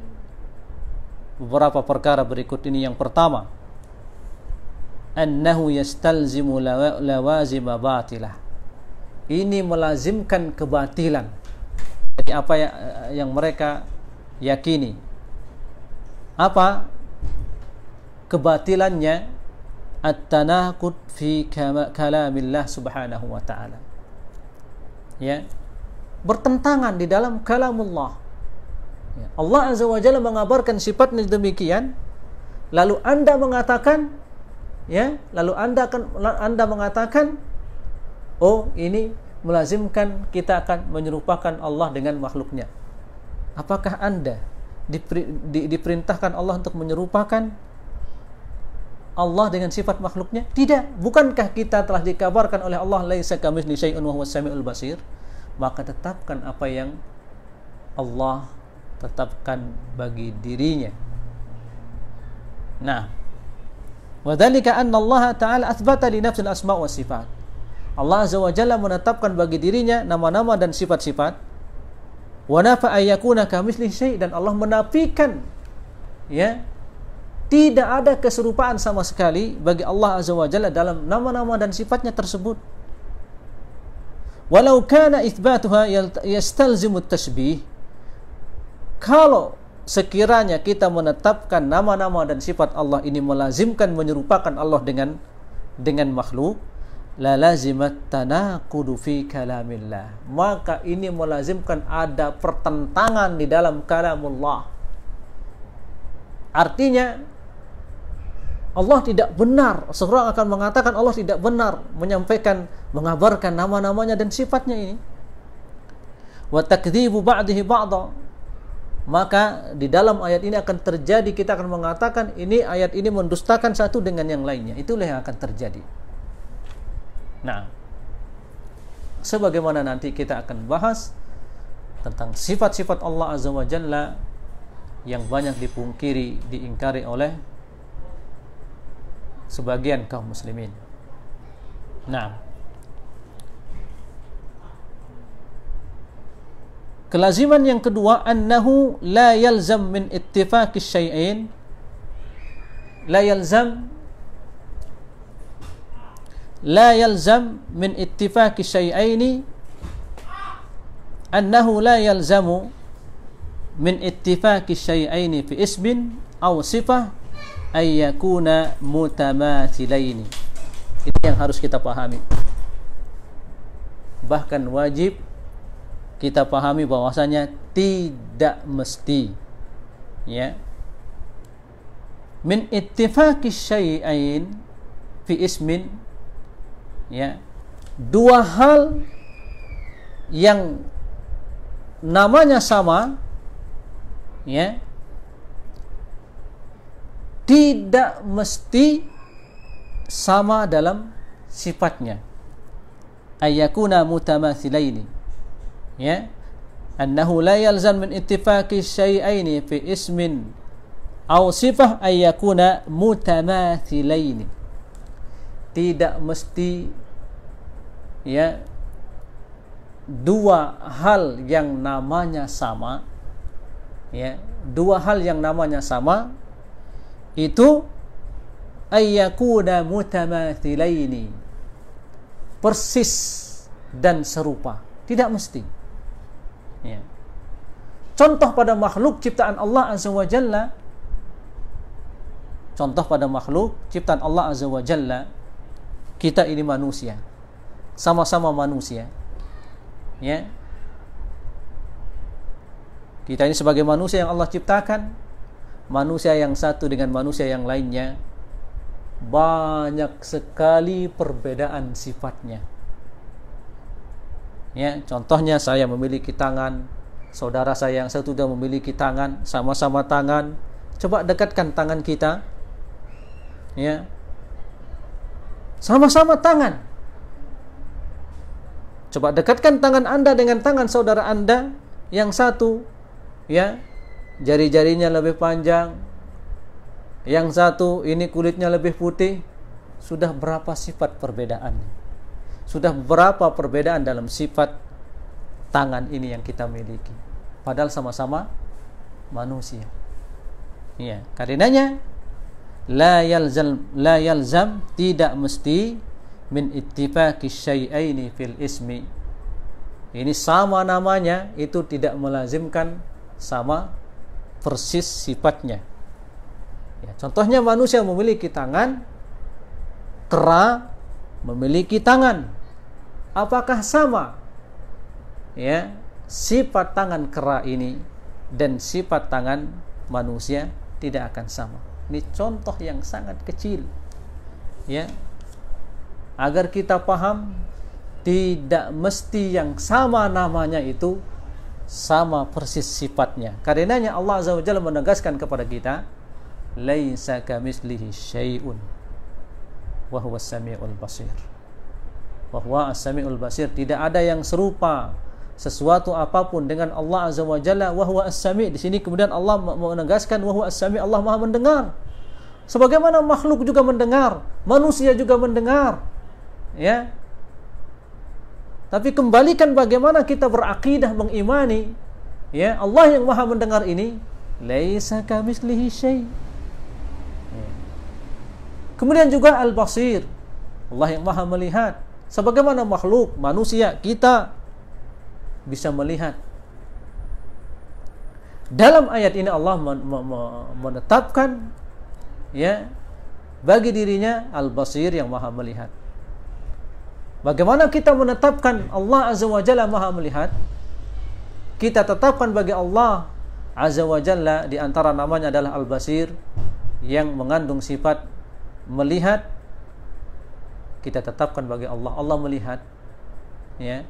beberapa perkara berikut ini. Yang pertama, annahu yastalzimu lawazima batilah, ini melazimkan kebatilan. Jadi apa yang mereka yakini, apa kebatilannya? At-tanaqud fi kalamillah subhanahu wa ta'ala, ya, bertentangan di dalam kalamullah. Ya. Allah azza wa jalla mengabarkan sifatnya demikian, lalu Anda mengatakan, ya, Anda mengatakan, oh, ini melazimkan kita akan menyerupakan Allah dengan makhluknya. Apakah Anda diperintahkan Allah untuk menyerupakan Allah dengan sifat makhluknya? Tidak. Bukankah kita telah dikabarkan oleh Allah, laisa kamitslihi syai'un wa huwas samiul basir? Maka tetapkan apa yang Allah tetapkan bagi dirinya. Nah, wadzalika anna Allah ta'ala atsbata li nafsil asma' was sifat. Allah azza wa jalla menetapkan bagi dirinya nama-nama dan sifat-sifat. Wa nafa ayyakuna kamitslihi syai', dan Allah menafikan, ya, tidak ada keserupaan sama sekali bagi Allah azza wa jalla dalam nama-nama dan sifatnya tersebut. Walau kana itsbatuha yastalzimu at-tashbih, kalau sekiranya kita menetapkan nama-nama dan sifat Allah ini melazimkan menyerupakan Allah dengan makhluk, la lazimat tanaqudu fi kalamillah, maka ini melazimkan ada pertentangan di dalam kalamullah. Artinya Allah tidak benar, seorang akan mengatakan Allah tidak benar menyampaikan, mengabarkan nama-namanya dan sifatnya ini. Wa takdzibu ba'dihi ba'dha, maka di dalam ayat ini akan terjadi, kita akan mengatakan ini ayat ini mendustakan satu dengan yang lainnya. Itulah yang akan terjadi. Nah, sebagaimana nanti kita akan bahas tentang sifat-sifat Allah azza wa jalla yang banyak dipungkiri, diingkari oleh sebagian kaum muslimin. Nah, kelaziman yang kedua, annahu la yalzam min ittifaqi syai'ain, la yalzam min ittifaqi syai'aini, annahu la yalzamu min ittifaqi syai'aini fi ismin aw sifah ay yakuna mutamathilaini. Itu yang harus kita pahami. Bahkan wajib kita pahami bahwasanya tidak mesti, ya, min ittifaqi syai'ain fi ismin, ya, dua hal yang namanya sama, ya, tidak mesti sama dalam sifatnya. Ayyakuna mutamathilaini, ya, annahu la yalzam min ittifaqi syai'aini fi ismin aw sifah ayyakuna mutamathilaini. Tidak mesti, ya, dua hal yang namanya sama, ya, dua hal yang namanya sama itu ayyakuna mutamathilaini, persis dan serupa. Tidak mesti, ya. Contoh pada makhluk ciptaan Allah Azza wa Jalla, contoh pada makhluk ciptaan Allah Azza wa Jalla, kita ini manusia, sama-sama manusia, ya. Kita ini sebagai manusia yang Allah ciptakan, manusia yang satu dengan manusia yang lainnya banyak sekali perbedaan sifatnya. Ya, contohnya saya memiliki tangan, saudara saya yang satu juga memiliki tangan, sama-sama tangan. Coba dekatkan tangan kita, ya, sama-sama tangan. Coba dekatkan tangan Anda dengan tangan saudara Anda yang satu, ya, jari-jarinya lebih panjang, yang satu ini kulitnya lebih putih. Sudah berapa sifat perbedaan? Sudah berapa perbedaan dalam sifat tangan ini yang kita miliki? Padahal sama-sama manusia. Ya, karenanya la yalzam, tidak mesti, min ittifaqi syai'aini fil ismi. Ini sama namanya, itu tidak melazimkan sama persis sifatnya. Ya, contohnya manusia memiliki tangan, kera memiliki tangan. Apakah sama, ya, sifat tangan kera ini dan sifat tangan manusia? Tidak akan sama. Ini contoh yang sangat kecil, ya, agar kita paham tidak mesti yang sama namanya itu sama persis sifatnya. Karenanya Allah Azza wa Jalla menegaskan kepada kita, laisa kamitslihi syai'un wa huwas samiul basir. Wa huwa as-samiul basir, tidak ada yang serupa sesuatu apapun dengan Allah Azza wa Jalla. Wa huwa as-sami', di sini kemudian Allah menegaskan wa huwa as-sami', Allah Maha mendengar. Sebagaimana makhluk juga mendengar, manusia juga mendengar, ya. Tapi kembalikan bagaimana kita berakidah, mengimani, ya, Allah yang Maha mendengar ini, laisa kamitslihi syai'. Kemudian juga al-basir, Allah yang Maha melihat. Sebagaimana makhluk manusia kita bisa melihat. Dalam ayat ini Allah menetapkan, ya, bagi dirinya al-basir yang Maha melihat. Bagaimana kita menetapkan Allah Azza wa Jalla Maha melihat? Kita tetapkan bagi Allah Azza wa Jalla di antara namanya adalah Al-Basir, yang mengandung sifat melihat. Kita tetapkan bagi Allah, Allah melihat, ya.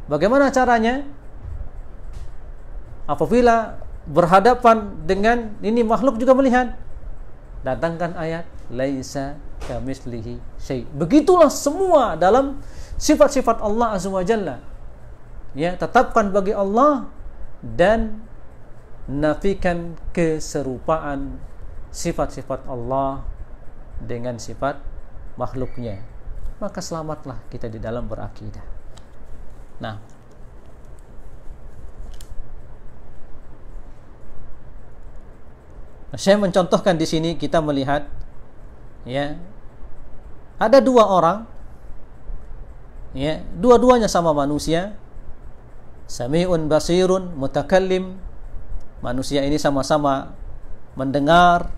Bagaimana caranya? Apabila berhadapan dengan ini makhluk juga melihat, datangkan ayat laisa kamitslihi syai'. Begitulah semua dalam sifat-sifat Allah Azza wa Jalla. Ya, tetapkan bagi Allah dan nafikan keserupaan sifat-sifat Allah dengan sifat makhluknya, maka selamatlah kita di dalam berakidah. Nah, saya mencontohkan di sini, kita melihat ya, ada dua orang ya, dua-duanya sama manusia, sami'un basirun mutakallim. Manusia ini sama-sama mendengar,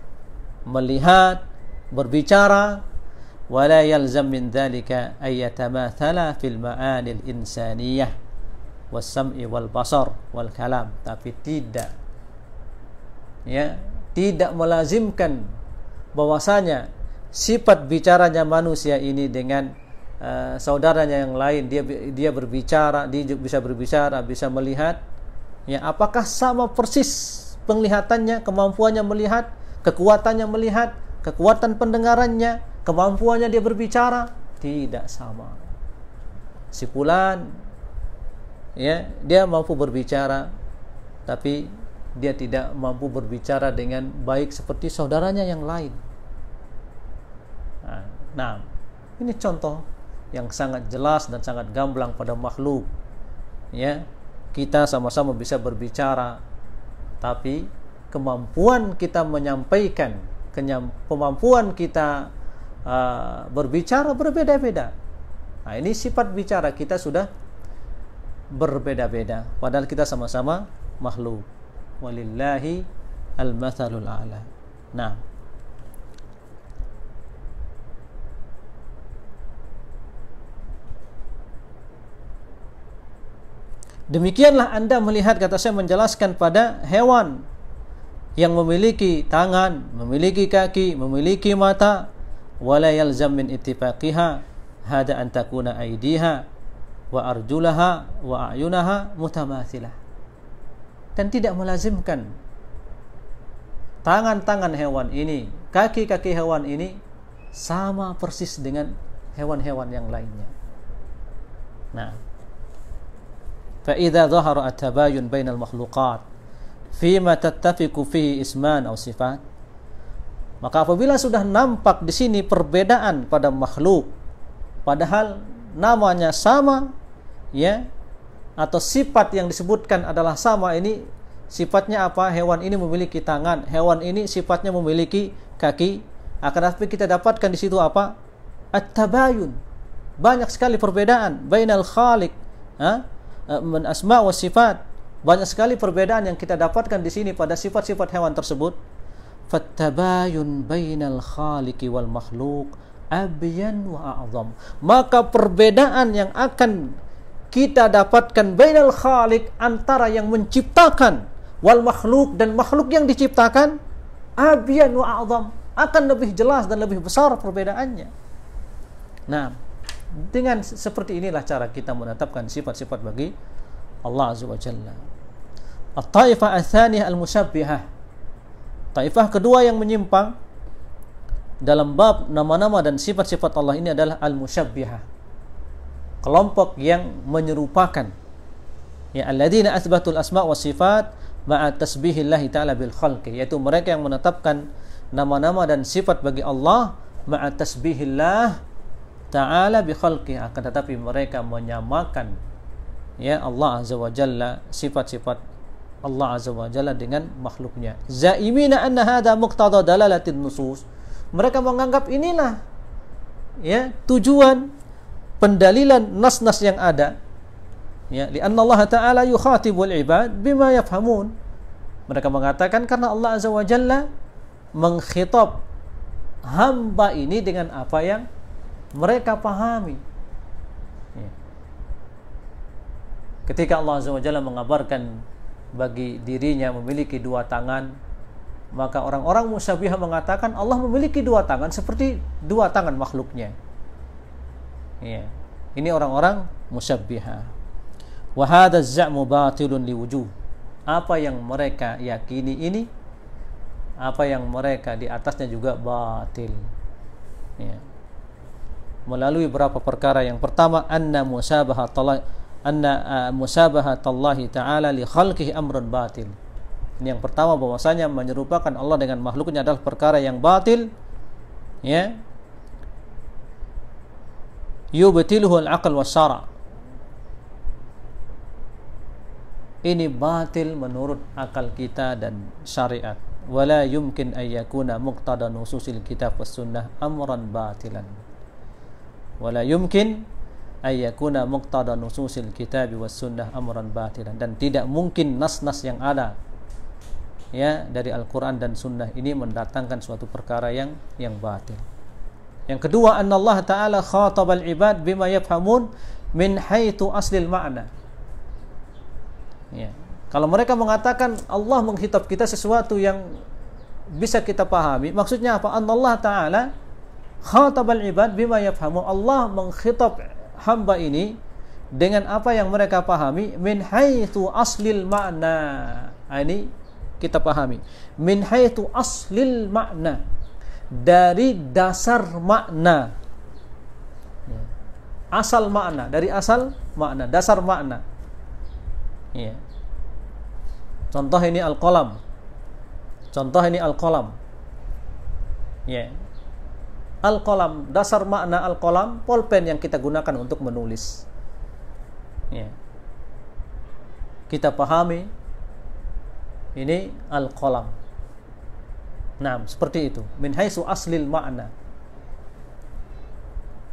melihat, berbicara. Wala yalzam min dzalika ay yatamathala fil ma'anil insaniyah was sam'i wal basar wal kalam. Tapi tidak ya, tidak melazimkan bahwasanya sifat bicaranya manusia ini dengan saudaranya yang lain, dia berbicara, dia bisa berbicara, bisa melihat. Ya, apakah sama persis penglihatannya, kemampuannya melihat, kekuatannya melihat, kekuatan pendengarannya, kemampuannya dia berbicara? Tidak sama. Si fulan ya, dia mampu berbicara, tapi dia tidak mampu berbicara dengan baik seperti saudaranya yang lain. Nah, ini contoh yang sangat jelas dan sangat gamblang pada makhluk. Ya, kita sama-sama bisa berbicara, tapi kemampuan kita menyampaikan, kemampuan kita berbicara berbeda-beda. Nah, ini sifat bicara kita sudah berbeda-beda, padahal kita sama-sama makhluk. Walillahi al-mathalul a'la. Nah, demikianlah Anda melihat, kata saya, menjelaskan pada hewan yang memiliki tangan, memiliki kaki, memiliki mata. Wala yalzam min ittifaqiha hada an takuna aydiha wa arjulaha wa a'yunaha mutamathilah. Dan tidak melazimkan tangan-tangan hewan ini, kaki-kaki hewan ini sama persis dengan hewan-hewan yang lainnya. Nah, فإذا ظهر التباين بين المخلوقات فيما تتفق فيه اسمان أو صفات, maka apabila sudah nampak di sini perbedaan pada makhluk, padahal namanya sama, ya, atau sifat yang disebutkan adalah sama. Ini sifatnya apa? Hewan ini memiliki tangan, hewan ini sifatnya memiliki kaki. Akan tetapi kita dapatkan di situ apa? At-tabayun. Banyak sekali perbedaan bainal khaliq, min asma wa sifat. Banyak sekali perbedaan yang kita dapatkan di sini pada sifat-sifat hewan tersebut. Fattabayun bainal khaliqi wal makhluk abyan wa a'zam. Maka perbedaan yang akan kita dapatkan bainal khaliq, antara yang menciptakan, wal makhluk, dan makhluk yang diciptakan, abyan wa a'zam, akan lebih jelas dan lebih besar perbedaannya. Nah, dengan seperti inilah cara kita menetapkan sifat-sifat bagi Allah Azza wa Jalla. At-taifah ats-tsaniyah al-musyabbihah. Taifah kedua yang menyimpang dalam bab nama-nama dan sifat-sifat Allah ini adalah al-musyabbihah. Kelompok yang menyerupakan. Ya, alladzina atsbatul asma' was sifat ma'a tasbihillahi ta'ala bil khalqi, yaitu mereka yang menetapkan nama-nama dan sifat bagi Allah ma'a tasbihillah ta'ala bi khalqi, akan tetapi mereka menyamakan, ya, Allah Azza wa Jalla, sifat-sifat Allah Azza wa Jalla dengan makhluknya. Zaimina anna hadha muqtada dalalatin nusus. Mereka menganggap inilah, ya, tujuan pendalilan nas-nas yang ada. Ya, li'anna Allah Ta'ala yukhatibul ibad bima yafhamun. Mereka mengatakan karena Allah Azza wa Jalla mengkhitab hamba ini dengan apa yang mereka pahami. Ya. Ketika Allah Azza wa Jalla mengabarkan bagi dirinya memiliki dua tangan, maka orang-orang musyabbihah mengatakan Allah memiliki dua tangan seperti dua tangan makhluknya. Ya. Ini orang-orang musyabbihah. Wa hadha az-za'mu batilun liwujuh. Apa yang mereka yakini ini, apa yang mereka di atasnya juga batil. Ya. Melalui beberapa perkara. Yang pertama, anna musabahatallahi ta'ala li khalqihi amrun batil. Ini yang pertama, bahwasanya menyerupakan Allah dengan makhluknya adalah perkara yang batil, ya. Yubtiluhu al-aql was-syara'. Ini batil menurut akal kita dan syariat. Wala yumkin an yakuna muqtada nususil kitab was sunnah amran batilan. Wala yumkin an yakuna muqtada nususil kitab was sunnah amran batilan. Dan tidak mungkin nas-nas yang ada, ya, dari Al-Quran dan Sunnah ini mendatangkan suatu perkara yang batil. Yang kedua, anna Allah Ta'ala khatabal ibad bima yafhamun min haitsu aslil ma'na. Ya. Kalau mereka mengatakan Allah menghitab kita sesuatu yang bisa kita pahami, maksudnya apa? Anna Allah Ta'ala khatabal ibad bima yafhamun. Allah menghitab hamba ini dengan apa yang mereka pahami, min haitsu aslil ma'na. Ini kita pahami. Min haitsu aslil ma'na, dari dasar makna. Asal makna, dari asal makna, dasar makna. Ya. Contoh ini al-qalam. Contoh ini al-qalam. Ya. Al-qalam, dasar makna al-qalam, pulpen yang kita gunakan untuk menulis. Ya. Kita pahami ini al-qalam. Nah, seperti itu. Min haitsu aslil ma'na.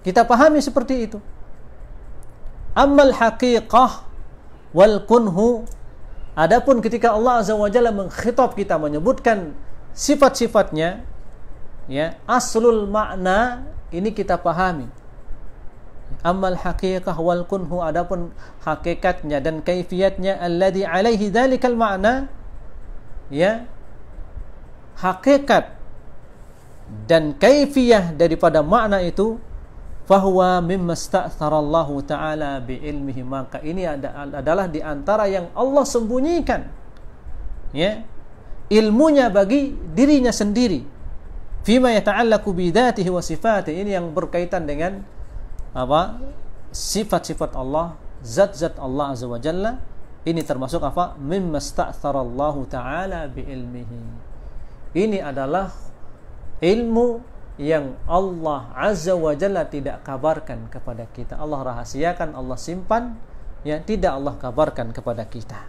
Kita pahami seperti itu. Ammal haqiqah wal kunhu, adapun ketika Allah Azza wa Jalla mengkhitab kita, menyebutkan sifat-sifatnya, ya, aslul makna ini kita pahami. Ammal haqiqah wal kunhu, adapun hakikatnya dan kaifiyatnya, alladhi alaihi dzalikal ma'na, ya, hakikat dan kaifiyah daripada makna itu, fahuwa mimma sta'tharallahu ta'ala bi'ilmihi, maka ini adalah di antara yang Allah sembunyikan, ya, ilmunya bagi dirinya sendiri, fima yata'allaqu bidatihi wa sifatihi, ini yang berkaitan dengan apa? Sifat-sifat Allah, zat-zat Allah Azza wa Jalla. Ini termasuk apa? Mimma sta'tharallahu ta'ala bi'ilmihi. Ini adalah ilmu yang Allah Azza wa Jalla tidak kabarkan kepada kita. Allah rahasiakan, Allah simpan, yang tidak Allah kabarkan kepada kita,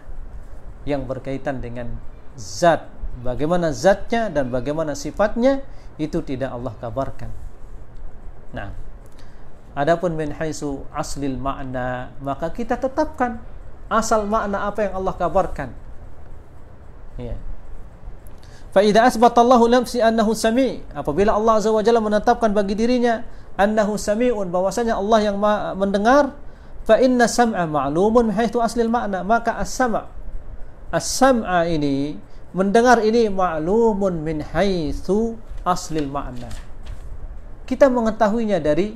yang berkaitan dengan zat, bagaimana zatnya dan bagaimana sifatnya, itu tidak Allah kabarkan. Nah, adapun min haitsu aslil ma'na, maka kita tetapkan asal makna apa yang Allah kabarkan. Ya. Fa idza asbata Allahu nafsi annahu sami', apabila Allah Azza wa Jalla menetapkan bagi dirinya annahu sami'un, bahwasanya Allah yang mendengar, fa inna sam'a ma'lumun min haitsu aslil ma'na, maka as-sam'a ini, mendengar ini, ma'lumun min haitsu aslil ma'na, kita mengetahuinya dari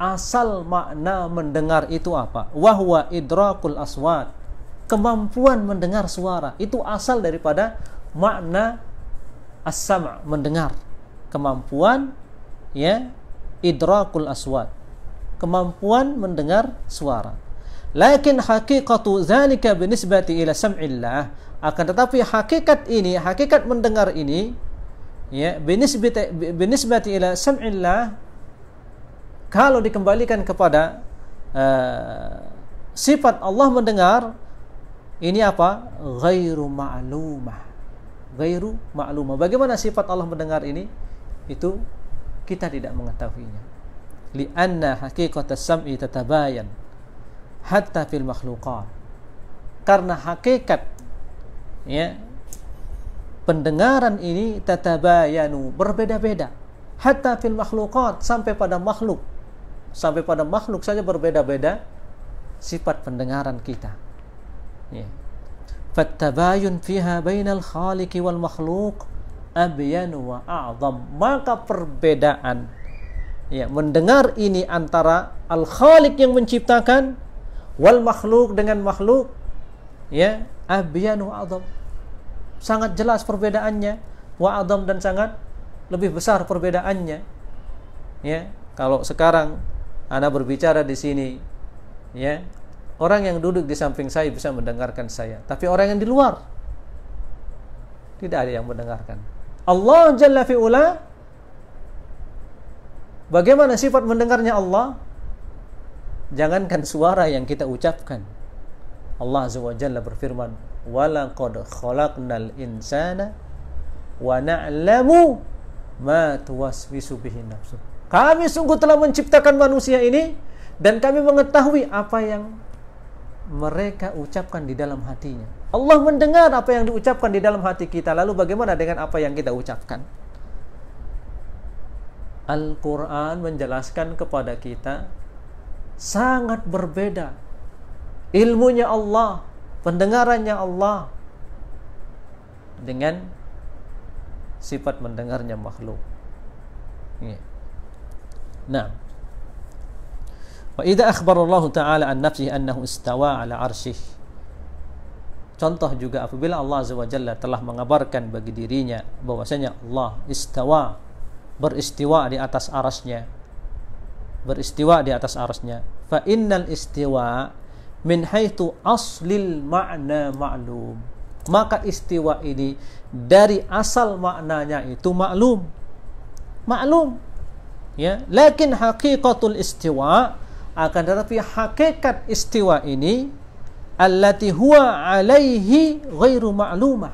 asal makna mendengar itu apa? Wa huwa idrakul aswat, kemampuan mendengar suara, itu asal daripada makna as-sam', mendengar, kemampuan, ya, idrakul aswat, kemampuan mendengar suara. Lakin haqiqatu dzalika binisbati ila sam'illah, akan tetapi hakikat ini, hakikat mendengar ini, ya, binisbati ila sam'illah, kalau dikembalikan kepada sifat Allah mendengar, ini apa? Ghairu ma'lumah. Ghairu ma'lumah. Bagaimana sifat Allah mendengar ini? Itu kita tidak mengetahuinya. Li'anna haqiqatas sam'i tatabayan hatta fil makhluqat. Karena hakikat, ya, pendengaran ini tatabayanu, berbeda-beda. Hatta fil makhluqat, sampai pada makhluk. Sampai pada makhluk saja berbeda-beda sifat pendengaran kita. Ya. Fattabayun fiha bainal khaliqi wal makhluk abyanu wa a'zam, maka perbedaan, ya, mendengar ini antara al-khaliq yang menciptakan wal makhluk dengan makhluk, ya, abyanu wa a'zam, sangat jelas perbedaannya, wa a'zam, dan sangat lebih besar perbedaannya. Ya, kalau sekarang Ana berbicara di sini, ya, orang yang duduk di samping saya bisa mendengarkan saya, tapi orang yang di luar Tidak ada yang mendengarkan. Allah Jalla fi'ula, bagaimana sifat mendengarnya Allah? Jangankan suara yang kita ucapkan. Allah Azza wa Jalla berfirman, "Walaqad khalaqnal insana wa na'lamu ma tuwaswisu bihi nafsu." Kami sungguh telah menciptakan manusia ini dan kami mengetahui apa yang mereka ucapkan di dalam hatinya. Allah mendengar apa yang diucapkan di dalam hati kita. Lalu bagaimana dengan apa yang kita ucapkan? Al-Quran menjelaskan kepada kita sangat berbeda ilmunya Allah, pendengarannya Allah dengan sifat mendengarnya makhluk. Nah, wa idza akhbara Allah Ta'ala an nafsihi annahu istawa ala arsyih. Contoh juga apabila Allah Azza wa Jalla telah mengabarkan bagi dirinya bahwasanya Allah istawa, beristiwa di atas arasnya, beristiwa di atas arasnya. Fa innal istiwa min haitsu aslil ma'na ma'lum. Maka istiwa ini dari asal maknanya itu maklum. Maklum. Ya, lakin haqiqatul istiwa, akan tetapi hakikat istiwa ini allati huwa alaihi ghairu ma'lumah.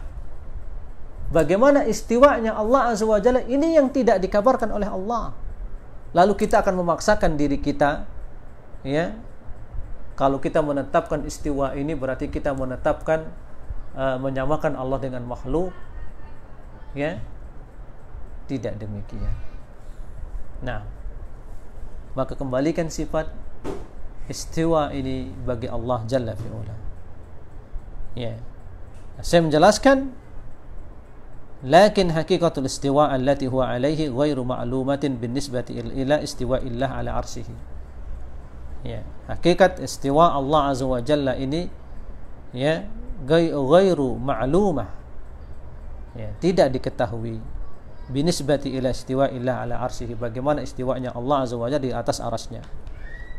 Bagaimana istiwanya Allah Azza wa Jalla ini yang tidak dikabarkan oleh Allah. Lalu kita akan memaksakan diri kita, ya. Kalau kita menetapkan istiwa ini berarti kita menetapkan menyamakan Allah dengan makhluk, ya. Tidak demikian. Nah, maka kembalikan sifat istiwa ini bagi Allah Jalla fi'ula. Ya. Saya menjelaskan, lakin haqiqatul istiwa allati huwa alaihi ghairu ma'lumatin binisbati ila istiwa illah ala arsihi. Ya, hakikat istiwa Allah Azza wa Jalla ini, ya, ghairu ma'lumah. Ya, tidak diketahui binisbati ila istiwa illah ala arsihi, bagaimana istiwanya Allah Azza wa Jalla di atas arasnya.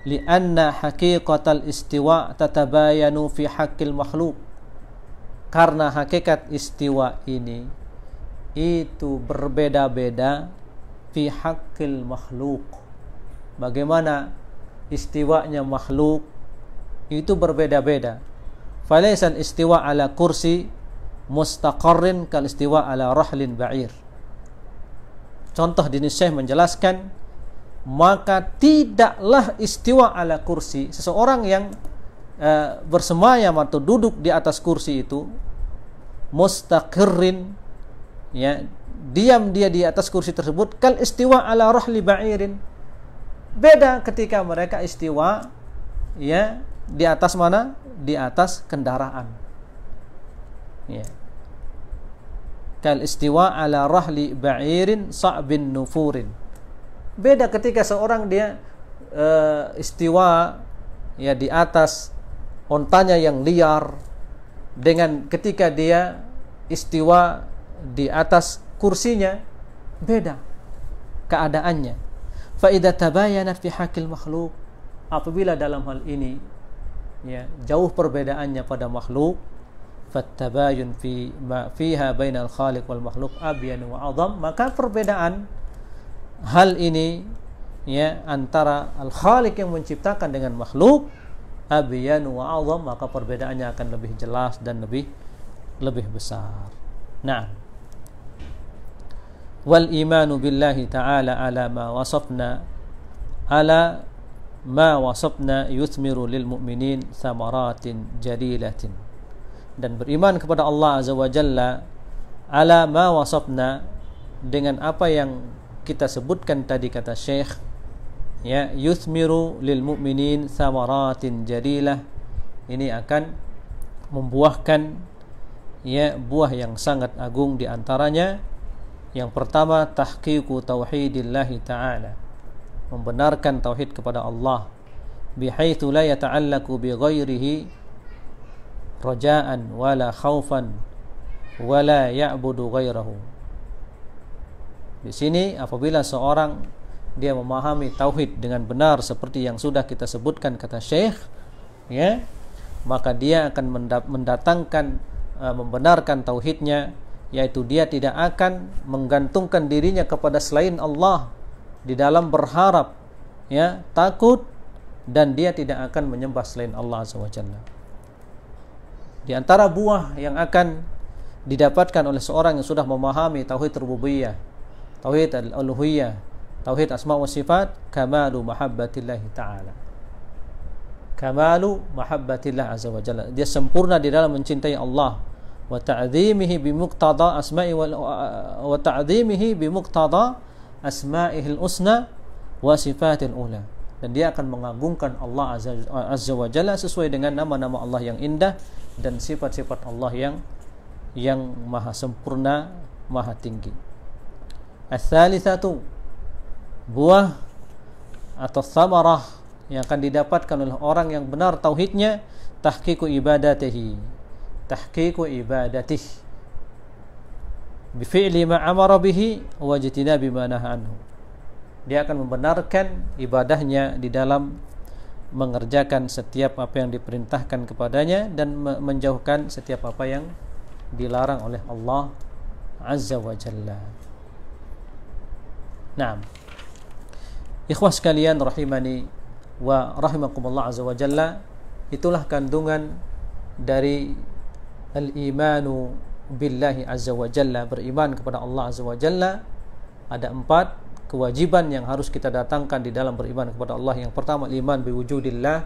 Lianna haqiqatal istiwa tatabayanu fi haqqil makhluk. Karena hakikat istiwa ini itu berbeda-beda fi haqqil makhluk. Bagaimana istiwanya makhluk itu berbeda-beda. Falaisal istiwa ala kursi mustaqarrin kal istiwa ala rahlin ba'ir. Contoh di Syekh menjelaskan, maka tidaklah istiwa ala kursi, seseorang yang bersemayam atau duduk di atas kursi itu mustaqirrin, ya, diam dia di atas kursi tersebut, kal istiwa ala rahli ba'irin. Beda ketika mereka istiwa, ya, di atas mana? Di atas kendaraan. Ya. Kal istiwa ala rahli ba'irin sa'bin nufurin. Beda ketika seorang dia istiwa, ya, di atas ontanya yang liar, dengan ketika dia istiwa di atas kursinya, beda keadaannya. Fa idza tabayanat fi haqqil makhluk, apabila dalam hal ini, ya, jauh perbedaannya pada makhluk, fattabayun fi ma fiha bainal khaliq wal makhluk abyan wa azam, maka perbedaan hal ini, ya, antara al khaliq yang menciptakan dengan makhluk abyan wa azam, maka perbedaannya akan lebih jelas dan lebih besar. Nah, wal imanu billahi ta'ala ala ma wasafna yuthmiru lil mu'minin thamaratin jalilatin. Dan beriman kepada Allah Azza wa Jalla ala ma wasafna, dengan apa yang kita sebutkan tadi, kata Syekh, ya, yuthmiru lil mu'minin thamaratin jalilah, ini akan membuahkan, ya, buah yang sangat agung. Di antaranya yang pertama, tahqiqu tauhidillahi ta'ala, membenarkan tauhid kepada Allah, bihaitsu la yata'allaqu bi ghairihi raja'an wala khaufan wala ya'budu ghairahu. Di sini apabila seorang dia memahami tauhid dengan benar seperti yang sudah kita sebutkan, kata Syekh, ya, maka dia akan mendatangkan, membenarkan tauhidnya yaitu dia tidak akan menggantungkan dirinya kepada selain Allah di dalam berharap, ya, takut, dan dia tidak akan menyembah selain Allah Azza wa Jalla. Di antara buah yang akan didapatkan oleh seorang yang sudah memahami tauhid rububiyah, tauhid al-uluhiyah, tauhid asma wa sifat, kamalu mahabbatillah ta'ala. Kamalu mahabbatillah azza wa jalla. Dia sempurna di dalam mencintai Allah, wa ta'zimihi bi muqtada asma'i wa ta'zimihi bi muqtada asma'ihil husna wa sifatil ula. Dan dia akan mengagungkan Allah azza wa jalla sesuai dengan nama-nama Allah yang indah dan sifat-sifat Allah yang maha sempurna, maha tinggi. Ats-tsalitsatu, buah atau samarah yang akan didapatkan oleh orang yang benar tauhidnya, tahqiqu ibadatihi, tahqiqu ibadatih bi fi'li ma amara bihi wa ijtinabi ma nahaa anhu. Dia akan membenarkan ibadahnya di dalam mengerjakan setiap apa yang diperintahkan kepadanya dan menjauhkan setiap apa yang dilarang oleh Allah azza wa jalla. Naam. Ikhwah sekalian rahimani wa rahimakumullah azza wa jalla, itulah kandungan dari al-imanu billahi azza wa jalla, beriman kepada Allah azza wa jalla. Ada 4 kewajiban yang harus kita datangkan di dalam beriman kepada Allah. Yang pertama, iman biwujudillah,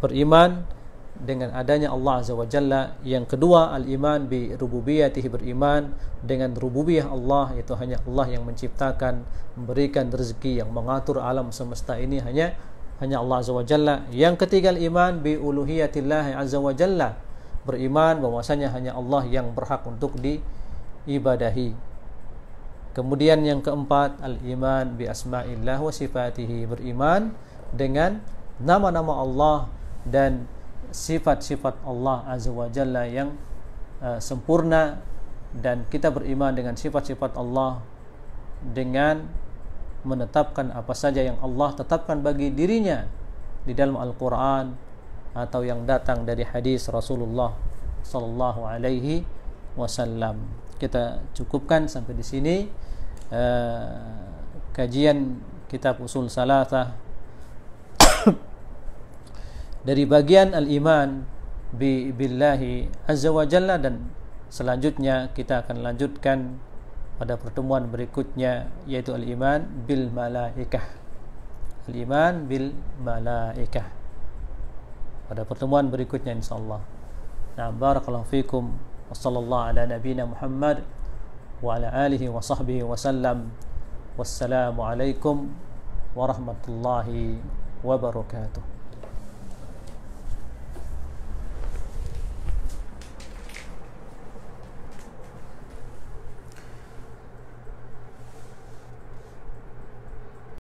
beriman dengan adanya Allah azza wa jalla. Yang kedua, al-iman bi rububiyatihi, beriman dengan rububiyah Allah, yaitu hanya Allah yang menciptakan, memberikan rezeki, yang mengatur alam semesta ini hanya Allah azza wa jalla. Yang ketiga, al-iman bi uluhiyatillah azza wa jalla, beriman bahwasanya hanya Allah yang berhak untuk diibadahi. Kemudian yang keempat, al-iman bi asma'illah wa sifatihi, beriman dengan nama-nama Allah dan sifat-sifat Allah azza wa jalla yang sempurna, dan kita beriman dengan sifat-sifat Allah dengan menetapkan apa saja yang Allah tetapkan bagi dirinya di dalam Al-Quran atau yang datang dari hadis Rasulullah sallallahu alaihi wasallam. Kita cukupkan sampai di sini kajian kitab Usul Salatah dari bagian al-iman billahi azza wa jalla, dan selanjutnya kita akan lanjutkan pada pertemuan berikutnya, yaitu al-iman bil malaikah. Al-iman bil malaikah pada pertemuan berikutnya insyaallah. Nah, barakallahu fikum wa sallallahu ala nabiyyina Muhammad wa ala alihi wa sahbihi wa sallam. Wassalamu alaikum warahmatullahi wabarakatuh.